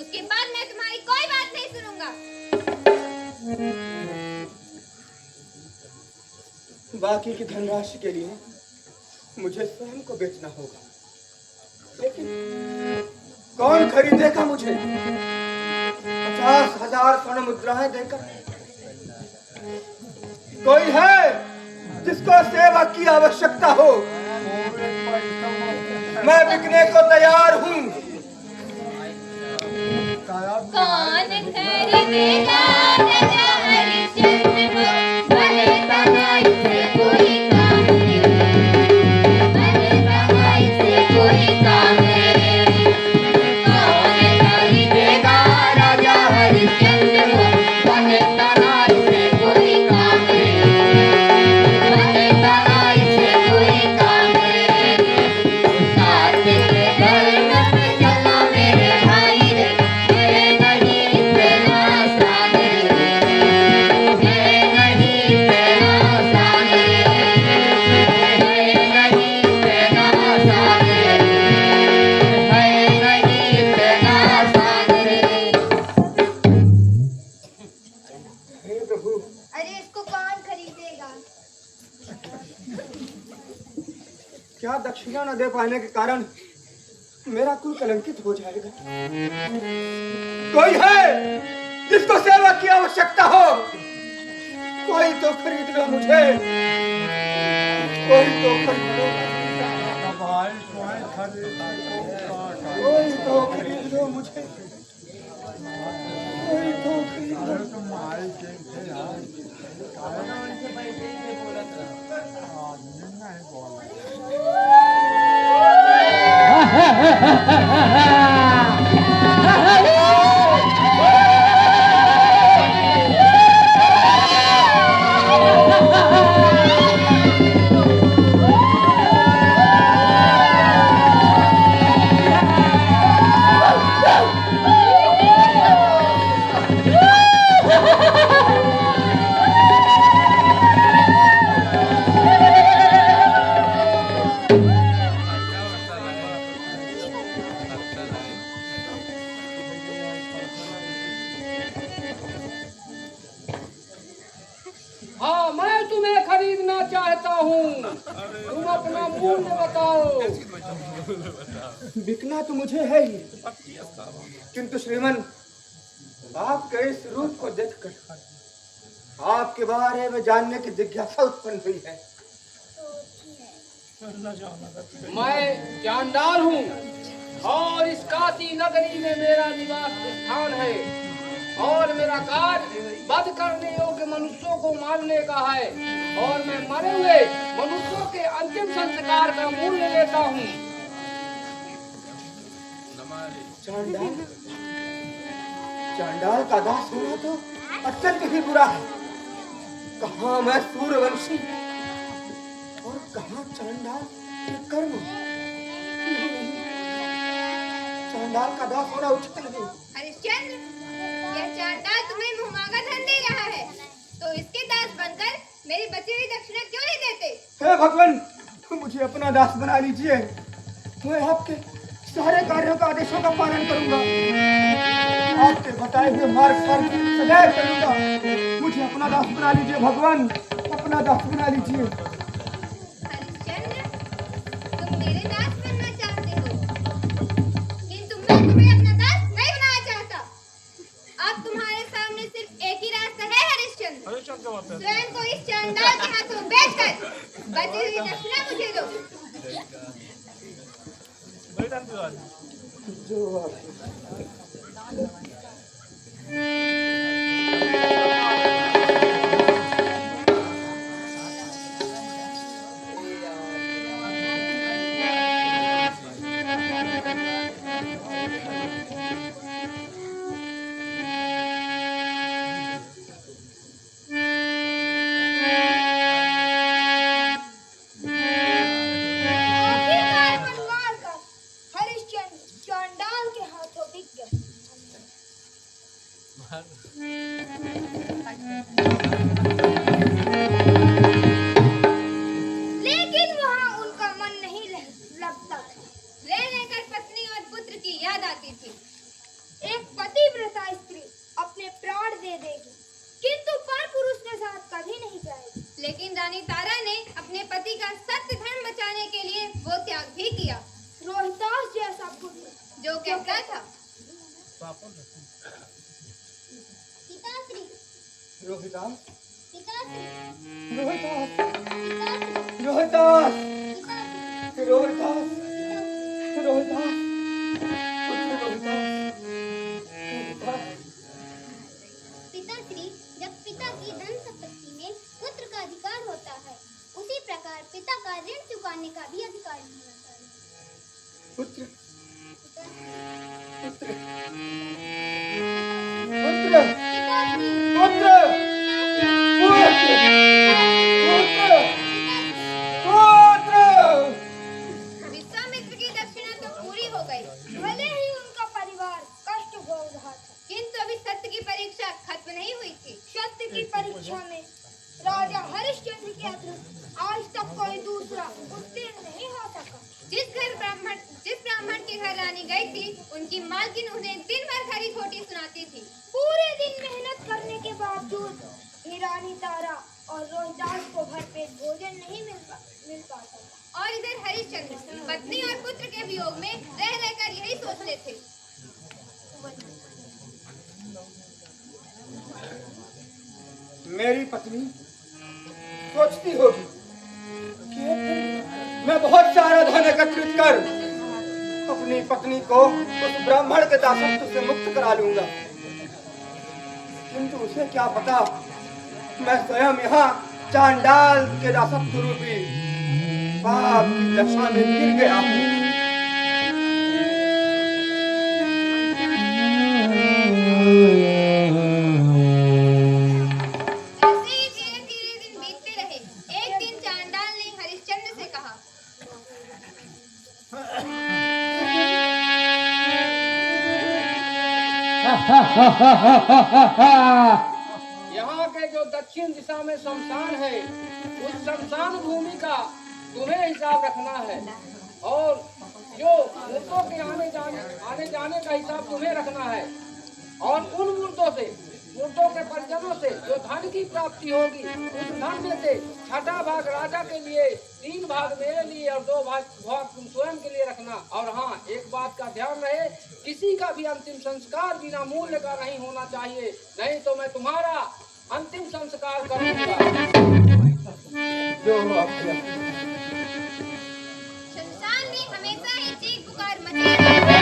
उसके बाद मैं तुम्हारी कोई बात नहीं सुनूंगा। बाकी की धनराशि के लिए मुझे स्वयं को बेचना होगा, लेकिन कौन खरीदेगा मुझे 50,000 स्वर्ण मुद्राएं देकर? कोई है जिसको सेवा की आवश्यकता हो? मैं बिकने को तैयार हूँ। कौन खरीदेगा राजा हरिश्चंद्र को? भले बनाई से कोई काम नहीं, भले बनाई से कोई काम नहीं। कौन खरीदेगा राजा हरिश्चंद्र को? भले बनाई से कोई काम नहीं, भले बनाई से कोई काम नहीं। साथ के घर में चला मेरे भाई रे, मेरे नहीं तेरा साने, मेरे नहीं तेरा साने, मेरे नहीं तेरा साने, मेरे नहीं तेरा साने। हे प्रभु, अरे इसको कौन खरीदेगा? क्या दक्षिणा न दे पाने के कारण मेरा कुल कलंकित हो जाएगा? कोई है जिसको सेवा की आवश्यकता हो? कोई तो खरीद लो मुझे, कोई तो खरीद लो, कोई तो खरीद लो मुझे, कोई तो खरीद लो। हाँ, मैं तुम्हें खरीदना चाहता हूँ। तुम अपना मूल्य बताओ। बिकना तो मुझे है ही, किंतु श्रीमान, आपके इस रूप को देखकर आपके बारे में जानने की जिज्ञासा उत्पन्न हुई है। मैं जानदार हूँ और इस काशी नगरी में मेरा निवास स्थान है और मेरा कार्य वध करने योग्य मनुष्यों को मारने का है और मैं मरे हुए मनुष्यों के अंतिम संस्कार का मूल्य लेता हूँ। चांडाल चांडाल का दास होना तो अत्यंत ही बुरा है। कहाँ मैं सूर्यवंशी और कहाँ चांडाल के कर्म। नहीं, नहीं, चांडाल का दास होना उचित नहीं। हरिश्चंद्र, यह चांडाल तुम्हें मुहमांगा धन दे रहा है, तो इसके दास बनकर मेरी बची हुई दक्षिणा क्यों नहीं देते? हे भगवान, तुम मुझे अपना दास बना लीजिए। मैं आपके सारे कार्यों का आदेशों का पालन करूंगा, आपके बताए हुए मार्ग पर सदैव चलूंगा। मुझे अपना दास बना लीजिए भगवान, अपना दास बना लीजिए। हरिश्चंद्र, तुम मेरे दास बनना चाहते हो, किंतु मैं तुम्हें अपना दास नहीं बनाना चाहता। अब तुम्हारे सामने सिर्फ एक ही रास्ता है हरिश्चंद्र, स्वयं को इस चांडाल के हाथों बेचकर बची हुई दक्षिणा मुझे दो। जो आखिरकार बनवार कर हरिश्चंद्र चांडाल के हाथों बिक गए। लेकिन वहाँ उनका मन नहीं लगता था। रह रहकर पत्नी और पुत्र की याद आती थी। एक पतिव्रता स्त्री अपने प्राण दे देगी, किंतु परपुरुष के साथ कभी नहीं जाएगी। लेकिन रानी तारा ने अपने पति का सत्य धर्म बचाने के लिए वो त्याग भी किया। रोहितास जैसा पुत्र जो कहता था, पिताश्री, रोहितास, पिताश्री, रोहितास, पिताश्री, रोहितास, पिताश्री। रोहितास, रोहितास, पुत्र रोहितास, रोहितास। पिताश्री, जब पिता की धन संपत्ति में पुत्र का अधिकार होता है, उसी प्रकार पिता का ऋण चुकाने का भी अधिकार होना चाहिए। पुत्र, पुत्र, पुत्र, पिताश्री, पुत्र, पुत्र, पुत्र, पुत्र। विश्वामित्र की दक्षिणा तो पूरी हो गई, भले ही उनका परिवार कष्ट भोग रहा था, किंतु अभी सत्य की परीक्षा खत्म नहीं हुई थी। सत्य की परीक्षा में राजा हरिश्चंद्र के अतिरिक्त आज तक कोई दूसरा उत्तीर्ण नहीं हो सका। जिस ब्राह्मण के घर रानी गई थी, उनकी मालकिन उन्हें दिन भर खरी खोटी सुनाती थी। पूरे दिन मेहनत करने के बावजूद भी रानी तारा और रोहिदास को भरपेट भोजन नहीं मिल पाता। और इधर हरिश्चंद्र पत्नी और पुत्र के वियोग में रह रहकर यही सोचते थे। मेरी पत्नी सोचती होगी कि एक दिन मैं बहुत सारा धन एकत्रित कर अपनी पत्नी को उस ब्राह्मण के दासत्व से मुक्त करा लूंगा, किंतु उसे क्या पता मैं स्वयं यहाँ चांडाल के दासत्व रूपी पाप की दशा में गिर गया हूँ। ऐसे ही धीरे धीरे दिन बीतते रहे। एक दिन चांडाल ने हरिश्चंद्र से कहा, यहाँ के जो दक्षिण दिशा में शमशान है, उस शमशान भूमि का तुम्हें हिसाब रखना है, और जो मूर्तों के आने जाने का हिसाब तुम्हें रखना है, और उन मूर्तों के परिजनों से जो धन की प्राप्ति होगी, उस धन में से छठा भाग राजा के लिए, 3 भाग मेरे लिए और 2 भाग तुम स्वयं के लिए रखना। और हाँ, एक बात का ध्यान रहे, किसी का भी अंतिम संस्कार बिना मूल्य का नहीं होना चाहिए, नहीं तो मैं तुम्हारा अंतिम संस्कार करूंगा। जो आपके शमशान में हमेशा ही चीख पुकार मची रहती।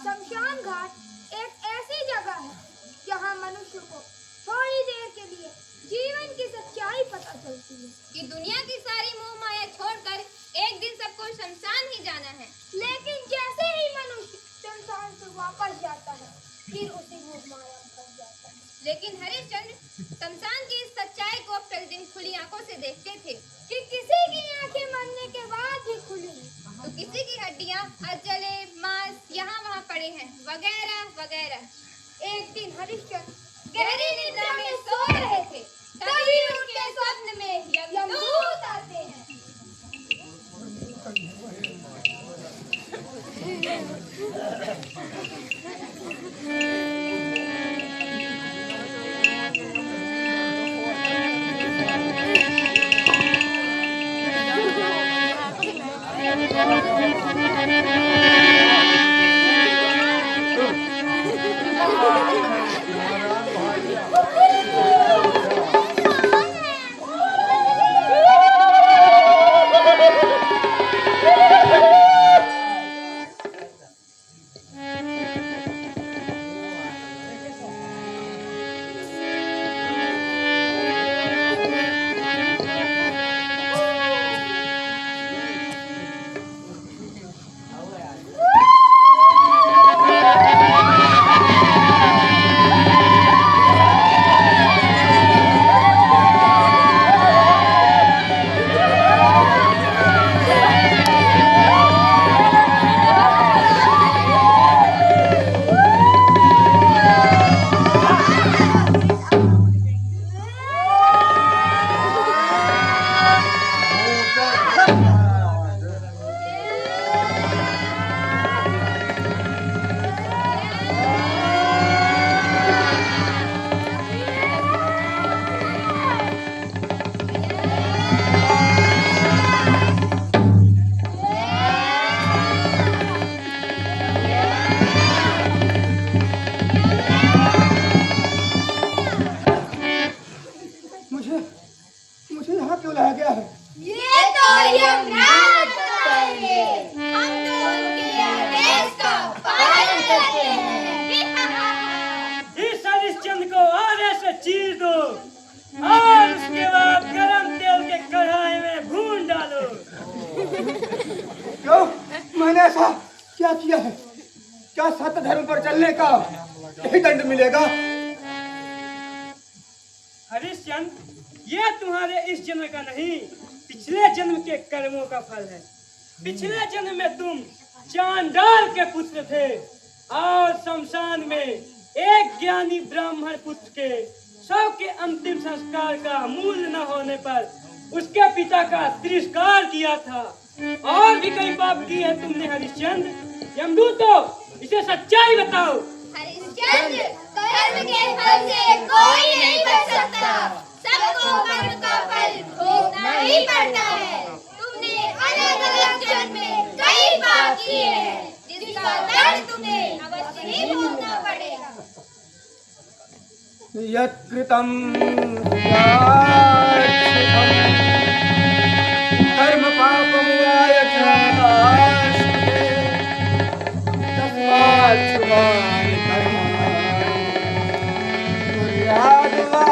शमशान घाट एक मनुष्य को थोड़ी देर के लिए जीवन की सच्चाई पता चलती है कि दुनिया की सारी मोह माया छोड़कर एक दिन सबको शमशान ही जाना है। लेकिन जैसे ही मनुष्य शमशान से वापस जाता है फिर उसी मोह माया में फंस जाता है। लेकिन हरिश्चंद्र शमशान की इस सच्चाई को अब प्रतिदिन खुली आंखों से देखते थे कि किसी की आंखें मरने के बाद भी खुली तो किसी की हड्डियां अजले मांस यहाँ वहाँ पड़े हैं वगैरह वगैरह। एक दिन हरिश्चंद्र गहरी निद्रा में सो रहे थे तभी उनके स्वप्न में यमदूत आते हैं। मुझे यहाँ क्यों लाया गया है? ये तो यमराज बताएंगे। हम तो उनके आदेश का पालन करते हैं। इस हरिश्चंद्र को आरे से चीर दो और उसके बाद गरम तेल के कढ़ाई में भून डालो। क्यों? मैंने ऐसा क्या किया है? क्या सत्य धर्म पर चलने का यही दंड मिलेगा? हरिश्चंद्र, ये तुम्हारे इस जन्म का नहीं, पिछले जन्म के कर्मों का फल है। पिछले जन्म में तुम चांडाल के पुत्र थे और शमशान में एक ज्ञानी ब्राह्मण पुत्र के शव के अंतिम संस्कार का मूल न होने पर उसके पिता का तिरस्कार किया था। और भी कई पाप किए हैं तुमने हरिश्चंद्र। यमदूतो, इसे सच्चाई बताओ। हरिश्चंद्र, कर्म के फल से कोई नहीं बच सकता। सबको कर्म का फल भोगना ही पड़ता है। तुमने अलग-अलग जन्म में कई पाप किए हैं, जिसका दंड तुम्हें अवश्य ही भोगना पड़ेगा। यत्कृतं कर्म पापं वा यथाश्रुते तस्मात् शुभानि कर्माणि कुर्यात् वा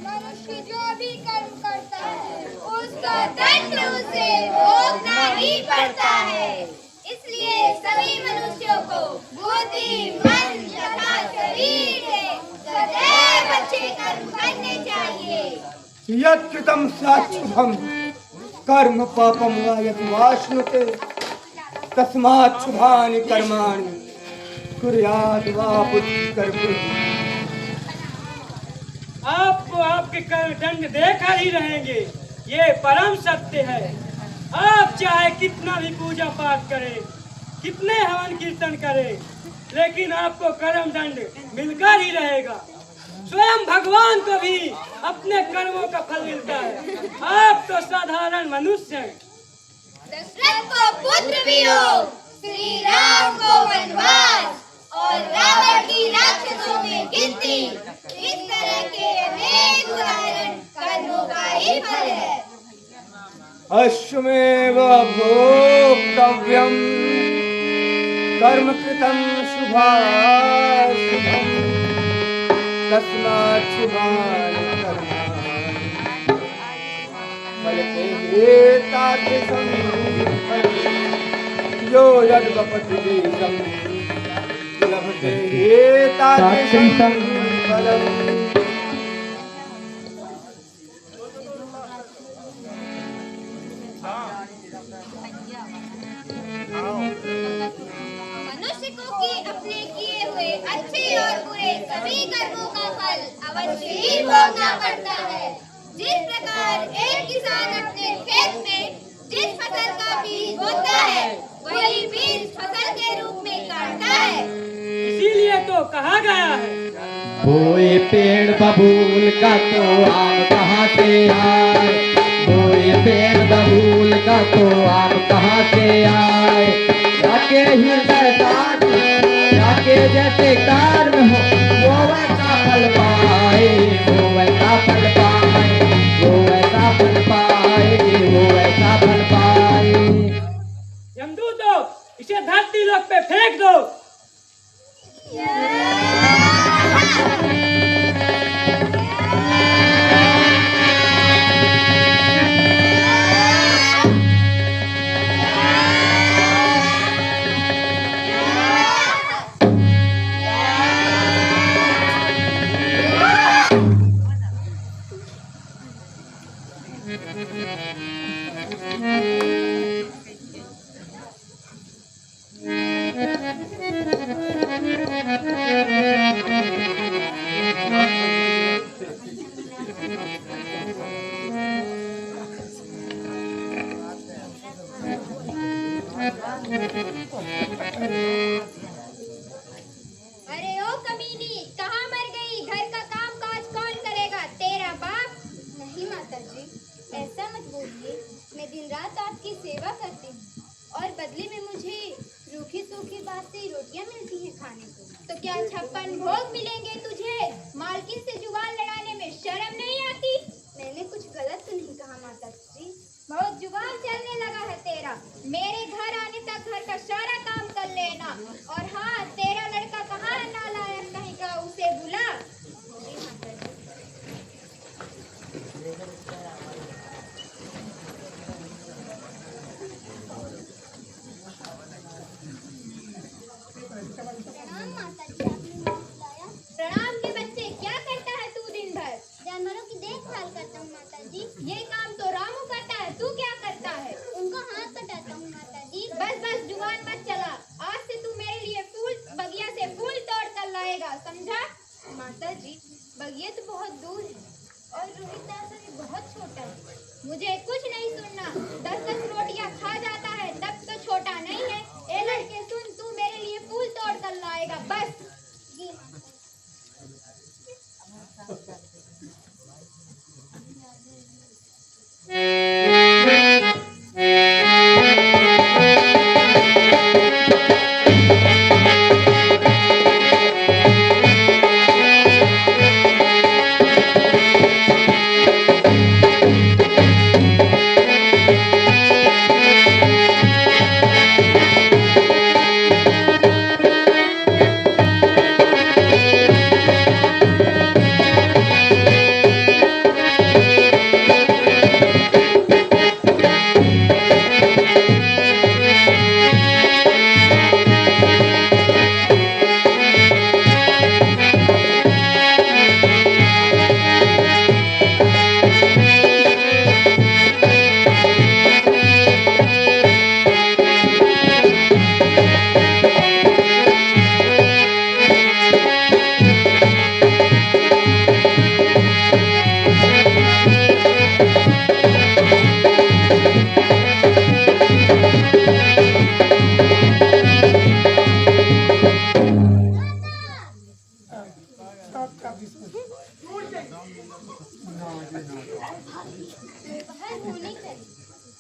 मनुष्य जो भी कर्म करता है उसका दंड उसे भोगना ही पड़ता है। इसलिए सभी मनुष्यों को बुद्धि, मन तथा शरीर से सदैव अच्छे कर्म करने चाहिए। यत्कृतं साक्षुभं कर्म पापं वा यथाश्नुते तस्मात् शुभानि कर्माणि कुर्यात् वा बुद्धिर्भुः। आपको आपके कर्म दंड देकर ही रहेंगे, ये परम सत्य है। आप चाहे कितना भी पूजा पाठ करें, कितने हवन कीर्तन करें, लेकिन आपको कर्म दंड मिलकर ही रहेगा। स्वयं भगवान को भी अपने कर्मों का फल मिलता है। आप तो साधारण मनुष्य हैं। दशरथ को पुत्र वियोग, श्री राम को वनवास और रावण की राक्षसों में गिनती, इस तरह के अनेक उदाहरण कर्मों का ही फल है। अश्वमेव भोक्तव्यं कर्म कृतं शुभाशुभं तस्मात् शुभानि कर्माणि फलते तादृशं फलं यो यद्वपति बीजं लभते तादृशं फलम्। मनुष्य को कि अपने किए हुए अच्छे और बुरे सभी कर्मों का फल अवश्य ही भोगना पड़ता है। जिस प्रकार एक किसान अपने खेत में जिस फसल का बीज बोता है वही बीज फसल के रूप में काटता है। इसीलिए तो कहा गया है, बोए पेड़ बबूल का तो आम कहाँ से आए, बोए पेड़ बबूल का तो आम कहाँ से आए। जाके हृदय दान जाके जैसे कर्म हो वो वैसा फल पाए, वो वैसा फल पाए, वो वैसा फल पाए, वो वैसा फल पाए। यमदूतो इसे धरती लोक पे फेंक दो। अरे ओ कमीनी, कहाँ मर गई? घर का काम काज कौन करेगा? तेरा बाप? नहीं माता जी, ऐसा मत बोलिए। मैं दिन रात आपकी सेवा करती हूँ और बदले में मुझे रूखी सूखी बासी रोटियाँ मिलती हैं खाने को। तो क्या 56 भोग मिलेंगे तुझे? मालकिन से जुगाड़ लड़ाने में शर्म नहीं आती? मैंने कुछ गलत तो नहीं कहा माता जी। बहुत जुगाड़ चलने लगा है तेरा। मेरे घर आने तक घर का सारा काम कर लेना। और हाँ, तेरा लड़का कहाँ है नालायक कहीं का, उसे बुला। प्रणाम माता जी, आपने मुझे बुलाया। प्रणाम के बच्चे, क्या करता है तू दिन भर? जानवरों की देखभाल करता हूँ माता जी। ये काम तो रामू करता है, तू क्या करता है? उनको हाथ कटाता हूँ माता जी। बस बस जुबान मत चला। आज से तू मेरे लिए फूल बगिया से फूल तोड़ कर लाएगा, समझा? माता जी, बगिया तो बहुत दूर है और रोहित दादा भी बहुत छोटा है। मुझे कुछ नहीं सुनना। 10-10 रोटियां खा जाता है तब तो छोटा नहीं है। ए लड़के सुन, तू मेरे लिए फूल तोड़ कर लाएगा, बस। जी दोपहर होने चली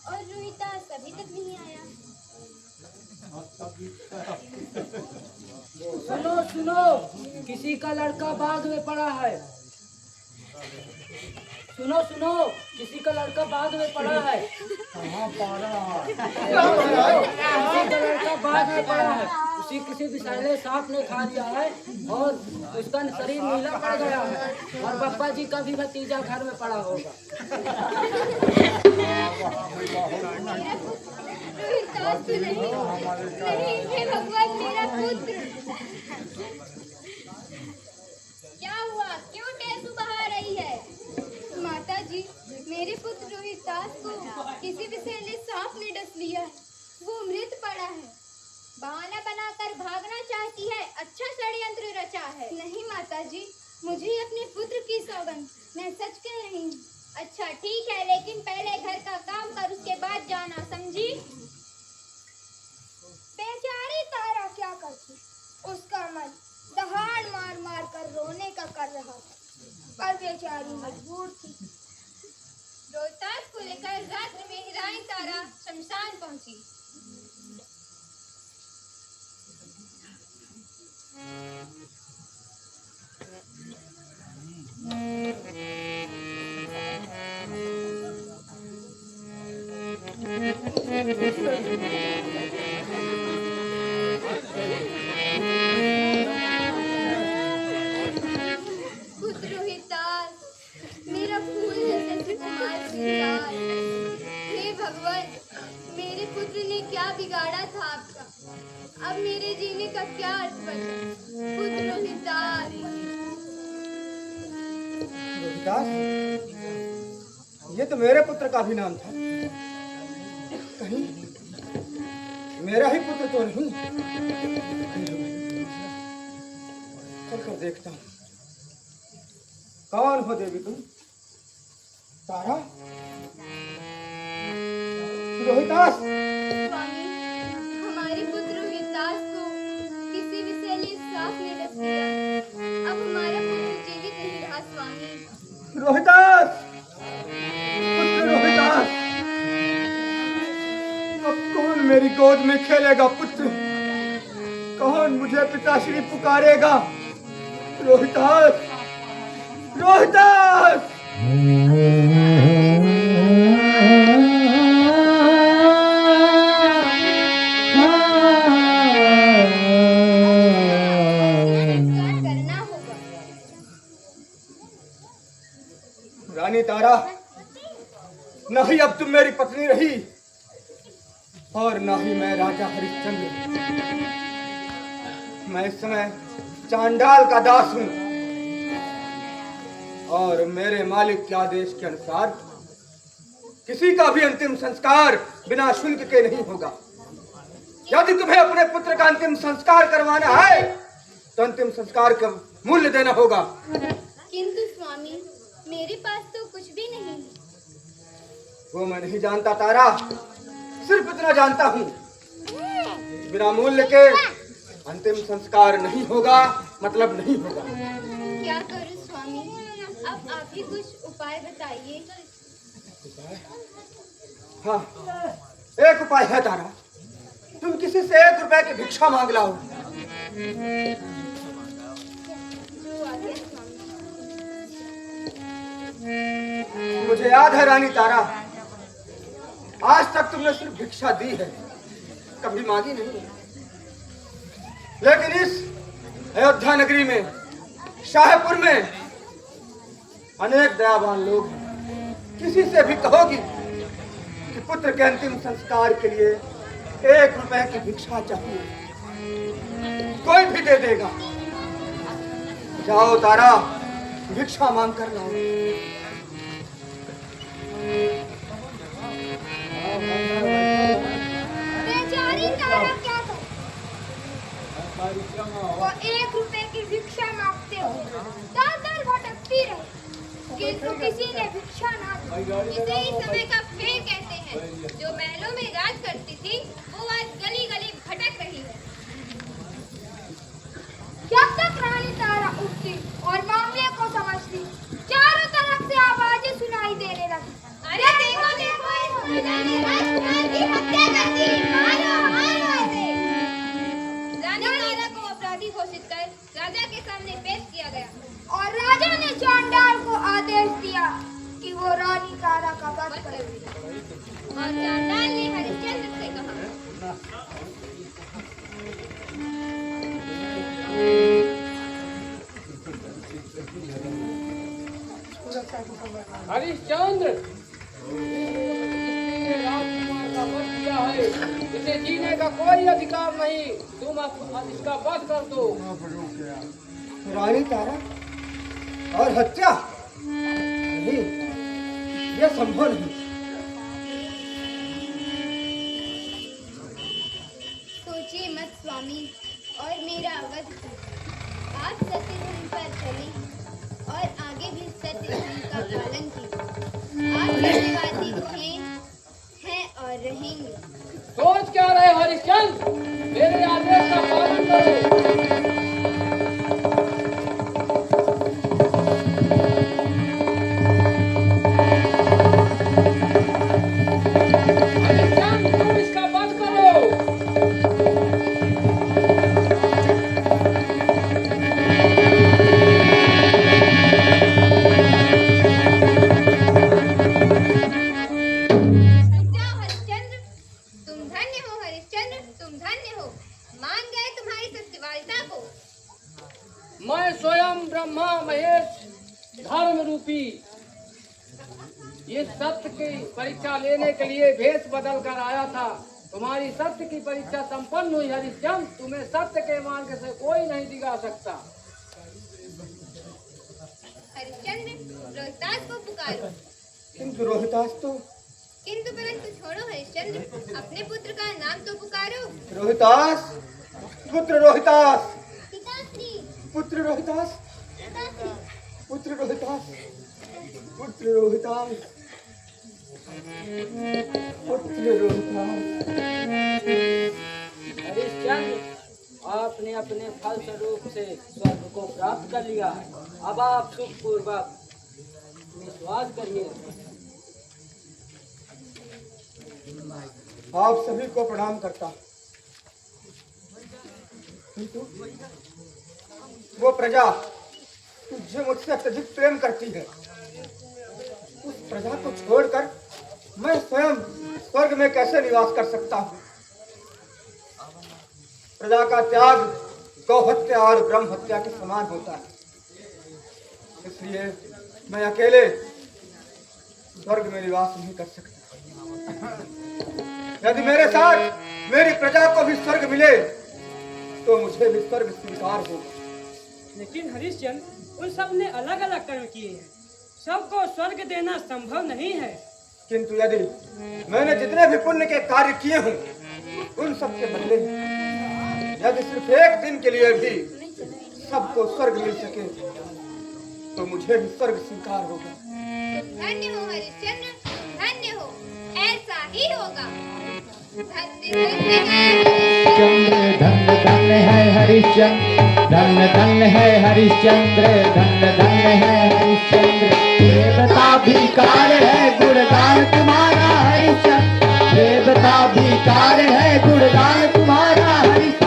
और रोहिता अभी तक नहीं आया। सुनो सुनो, किसी का लड़का बाग में पड़ा है। सुनो सुनो, किसी का लड़का बाग में पड़ा है। कहाँ पारा किसी का लड़का बाग में पड़ा है, उसी किसी विषैले सांप ने खा लिया है और उसका शरीर नीला पड़ गया है, और बप्पा जी का भी भतीजा घर में पड़ा होगा। रोहितास तो नहीं, हे भगवान मेरा पुत्र। क्या हुआ, क्यों टेसू बहा रही है? माता जी, मेरे पुत्र रोहितास को किसी विषैले सांप ने डस लिया है, वो मृत पड़ा है। बहाना बनाकर भागना चाहती है, अच्छा षड्यंत्र रचा है। नहीं माता जी, मुझे अपने पुत्र की सौगंध, मैं सच कह रही हूँ। अच्छा ठीक है, लेकिन पहले घर का काम कर, उसके बाद जाना, समझी? बेचारी तारा क्या करती, उसका मन दहाड़ मार मार कर रोने का कर रहा था, पर बेचारी मजबूर थी। रोहितास को लेकर रात में ही रानी तारा शमशान पहुंची। पुत्र रोहितास, मेरा फूल जैसे सुकुमार सिंगार, हे भगवान, मेरे पुत्र ने क्या बिगाड़ा था आपका? अब मेरे जीने का क्या अर्थ बचा? पुत्र रोहितास। रोहितास, ये तो मेरे पुत्र का भी नाम था। कहीं मेरा ही पुत्र तो नहीं? चल कर देखता हूँ। कौन हो देवी तुम? तारा? रोहितास? स्वामी, हमारे पुत्र रोहितास को किसी विषैले सांप ने डस लिया। अब हमारा पुत्र जीवित नहीं रहा स्वामी। रोहितास! पुत्र रोहितास! अब कौन मेरी गोद में खेलेगा पुत्र? कौन मुझे पिताश्री पुकारेगा? रोहितास! रोहितास! करना होगा। रानी तारा, न ही अब तुम मेरी पत्नी रही और न ही मैं राजा हरिश्चंद्र। मैं इस समय चांडाल का दास हूं और मेरे मालिक के आदेश के अनुसार किसी का भी अंतिम संस्कार बिना शुल्क के नहीं होगा। यदि तुम्हें अपने पुत्र का अंतिम संस्कार करवाना है तो अंतिम संस्कार का मूल्य देना होगा। किंतु स्वामी, मेरे पास तो कुछ भी नहीं। वो मैं नहीं जानता तारा, सिर्फ इतना जानता हूँ, बिना मूल्य के अंतिम संस्कार नहीं होगा, मतलब नहीं होगा। क्या करूं स्वामी, अब आप ही कुछ उपाय बताइए। हाँ, एक उपाय है तारा, तुम किसी से 1 रुपए की भिक्षा मांग लाओ। जो आज्ञा स्वामी। मुझे याद है रानी तारा, आज तक तुमने सिर्फ भिक्षा दी है, कभी मांगी नहीं। लेकिन इस अयोध्या नगरी में, शाहपुर में अनेक दयावान लोग हैं। किसी से भी कहोगी कि पुत्र के अंतिम संस्कार के लिए 1 रुपए की भिक्षा चाहिए, कोई भी दे देगा। जाओ तारा, भिक्षा मांग कर लाओ। बेचारी तारा क्या करे? वो 1 रुपए की भिक्षा मांगते हुए दर-दर भटकती रही, किंतु किसी ने भिक्षा ना दी। इसे ही समय का फेर कहते हैं। जो महलों में राज करती थी, वो आज गली-गली भटक रही है। जब तक रानी तारा उठती और मामले को समझती, चारों तरफ से आवाजें सुनाई देने लगी। अरे देखो देखो, इस प्रजा ने राजकुमार की हत्या कर दी, मारो मारो इसे। रानी तारा को अपराधी घोषित कर राजा के सामने पेश किया गया और राजा ने चांडाल को आदेश दिया कि हम तारा का वध करेंगे। और चांडाल ने हरिश्चंद्र से कहा, हरिश्चंद्र, इसने राजकुमार का वध किया है, इसे जीने का कोई अधिकार नहीं, तुम इसका वध कर दो। रानी तारा और हत्या नहीं, यह संभव नहीं। सोचिए मत स्वामी और मेरा वध करें। आप सत्य धर्म पर चलें और आगे भी सत्य धर्म का पालन कीजिए। आप सत्यवादी हैं और रहेंगे। सोच क्या रहे हरिश्चंद्र, मेरे आदेश का पालन करो। हरिश्चंद्र, तुम इसका वध करो। जाओ हरिश्चंद्र, तुम धन्य हो। हरिश्चंद्र, तुम धन्य हो, मान गए तुम्हारी सत्यवादिता को। मैं स्वयं ब्रह्मा महेश धर्म रूपी ये सत्य की परीक्षा लेने के लिए भेष बदल कर आया था। तुम्हारी सत्य की परीक्षा संपन्न हुई हरिश्चंद्र, तुम्हें सत्य के मार्ग से कोई नहीं दिखा सकता। हरिश्चंद्र, रोहितास को पुकारो। किंतु रोहितास तो किंतु परंतु छोड़ो हरिश्चंद्र, अपने पुत्र का नाम तो पुकारो। रोहितास, पुत्र रोहितास, पिताश्री, पुत्र रोहितास, पिताश्री। पुत्र रोहितास, पुत्र रोहितास, पुत्र रोहितास। हरिश्चंद्र, आपने अपने फल स्वरूप से स्वर्ग को प्राप्त कर लिया। अब आप सुखपूर्वक विश्वास करिए। आप सभी को प्रणाम करता हूं। किंतु वो प्रजा जो मुझसे अत्यधिक प्रेम करती है, उस प्रजा को छोड़कर मैं स्वयं स्वर्ग में कैसे निवास कर सकता हूँ? प्रजा का त्याग गौ हत्या और ब्रह्म हत्या के समान होता है। इसलिए मैं अकेले स्वर्ग में निवास नहीं कर सकता। यदि मेरे साथ मेरी प्रजा को भी स्वर्ग मिले तो मुझे भी स्वर्ग स्वीकार होगा। लेकिन हरिश्चंद्र, उन सब ने अलग अलग कर्म किए हैं, सबको स्वर्ग देना संभव नहीं है। किंतु यदि मैंने जितने भी पुण्य के कार्य किए हों, उन सब के बदले यदि सिर्फ एक दिन के लिए भी सबको स्वर्ग मिल सके तो मुझे भी स्वर्ग स्वीकार होगा। धन्य हो हरिश्चंद्र, धन्य हो, ऐसा ही होगा। धन्य धन्य है चंद्र धन्य धन्य है हरिश्चंद्र, धन्य धन्य है हरिश्चंद्र, धन्य धन्य है हरिश्चंद्र। देवता भिकार है गुणगान तुम्हारा हरिश्चंद्र, देवता भिकार है गुणगान तुम्हारा हरिश्चंद्र।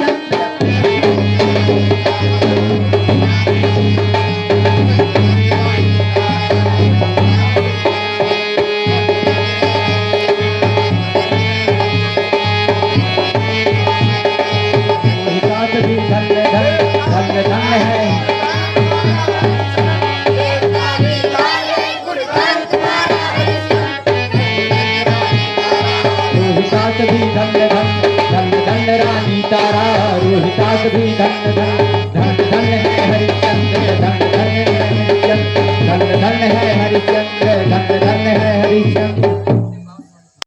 धन्य धन्य है रोहितास भी धन्य धन्य धन्य धन्य रानी तारा, रोहितास भी धन्य धन्य धन्य धन्य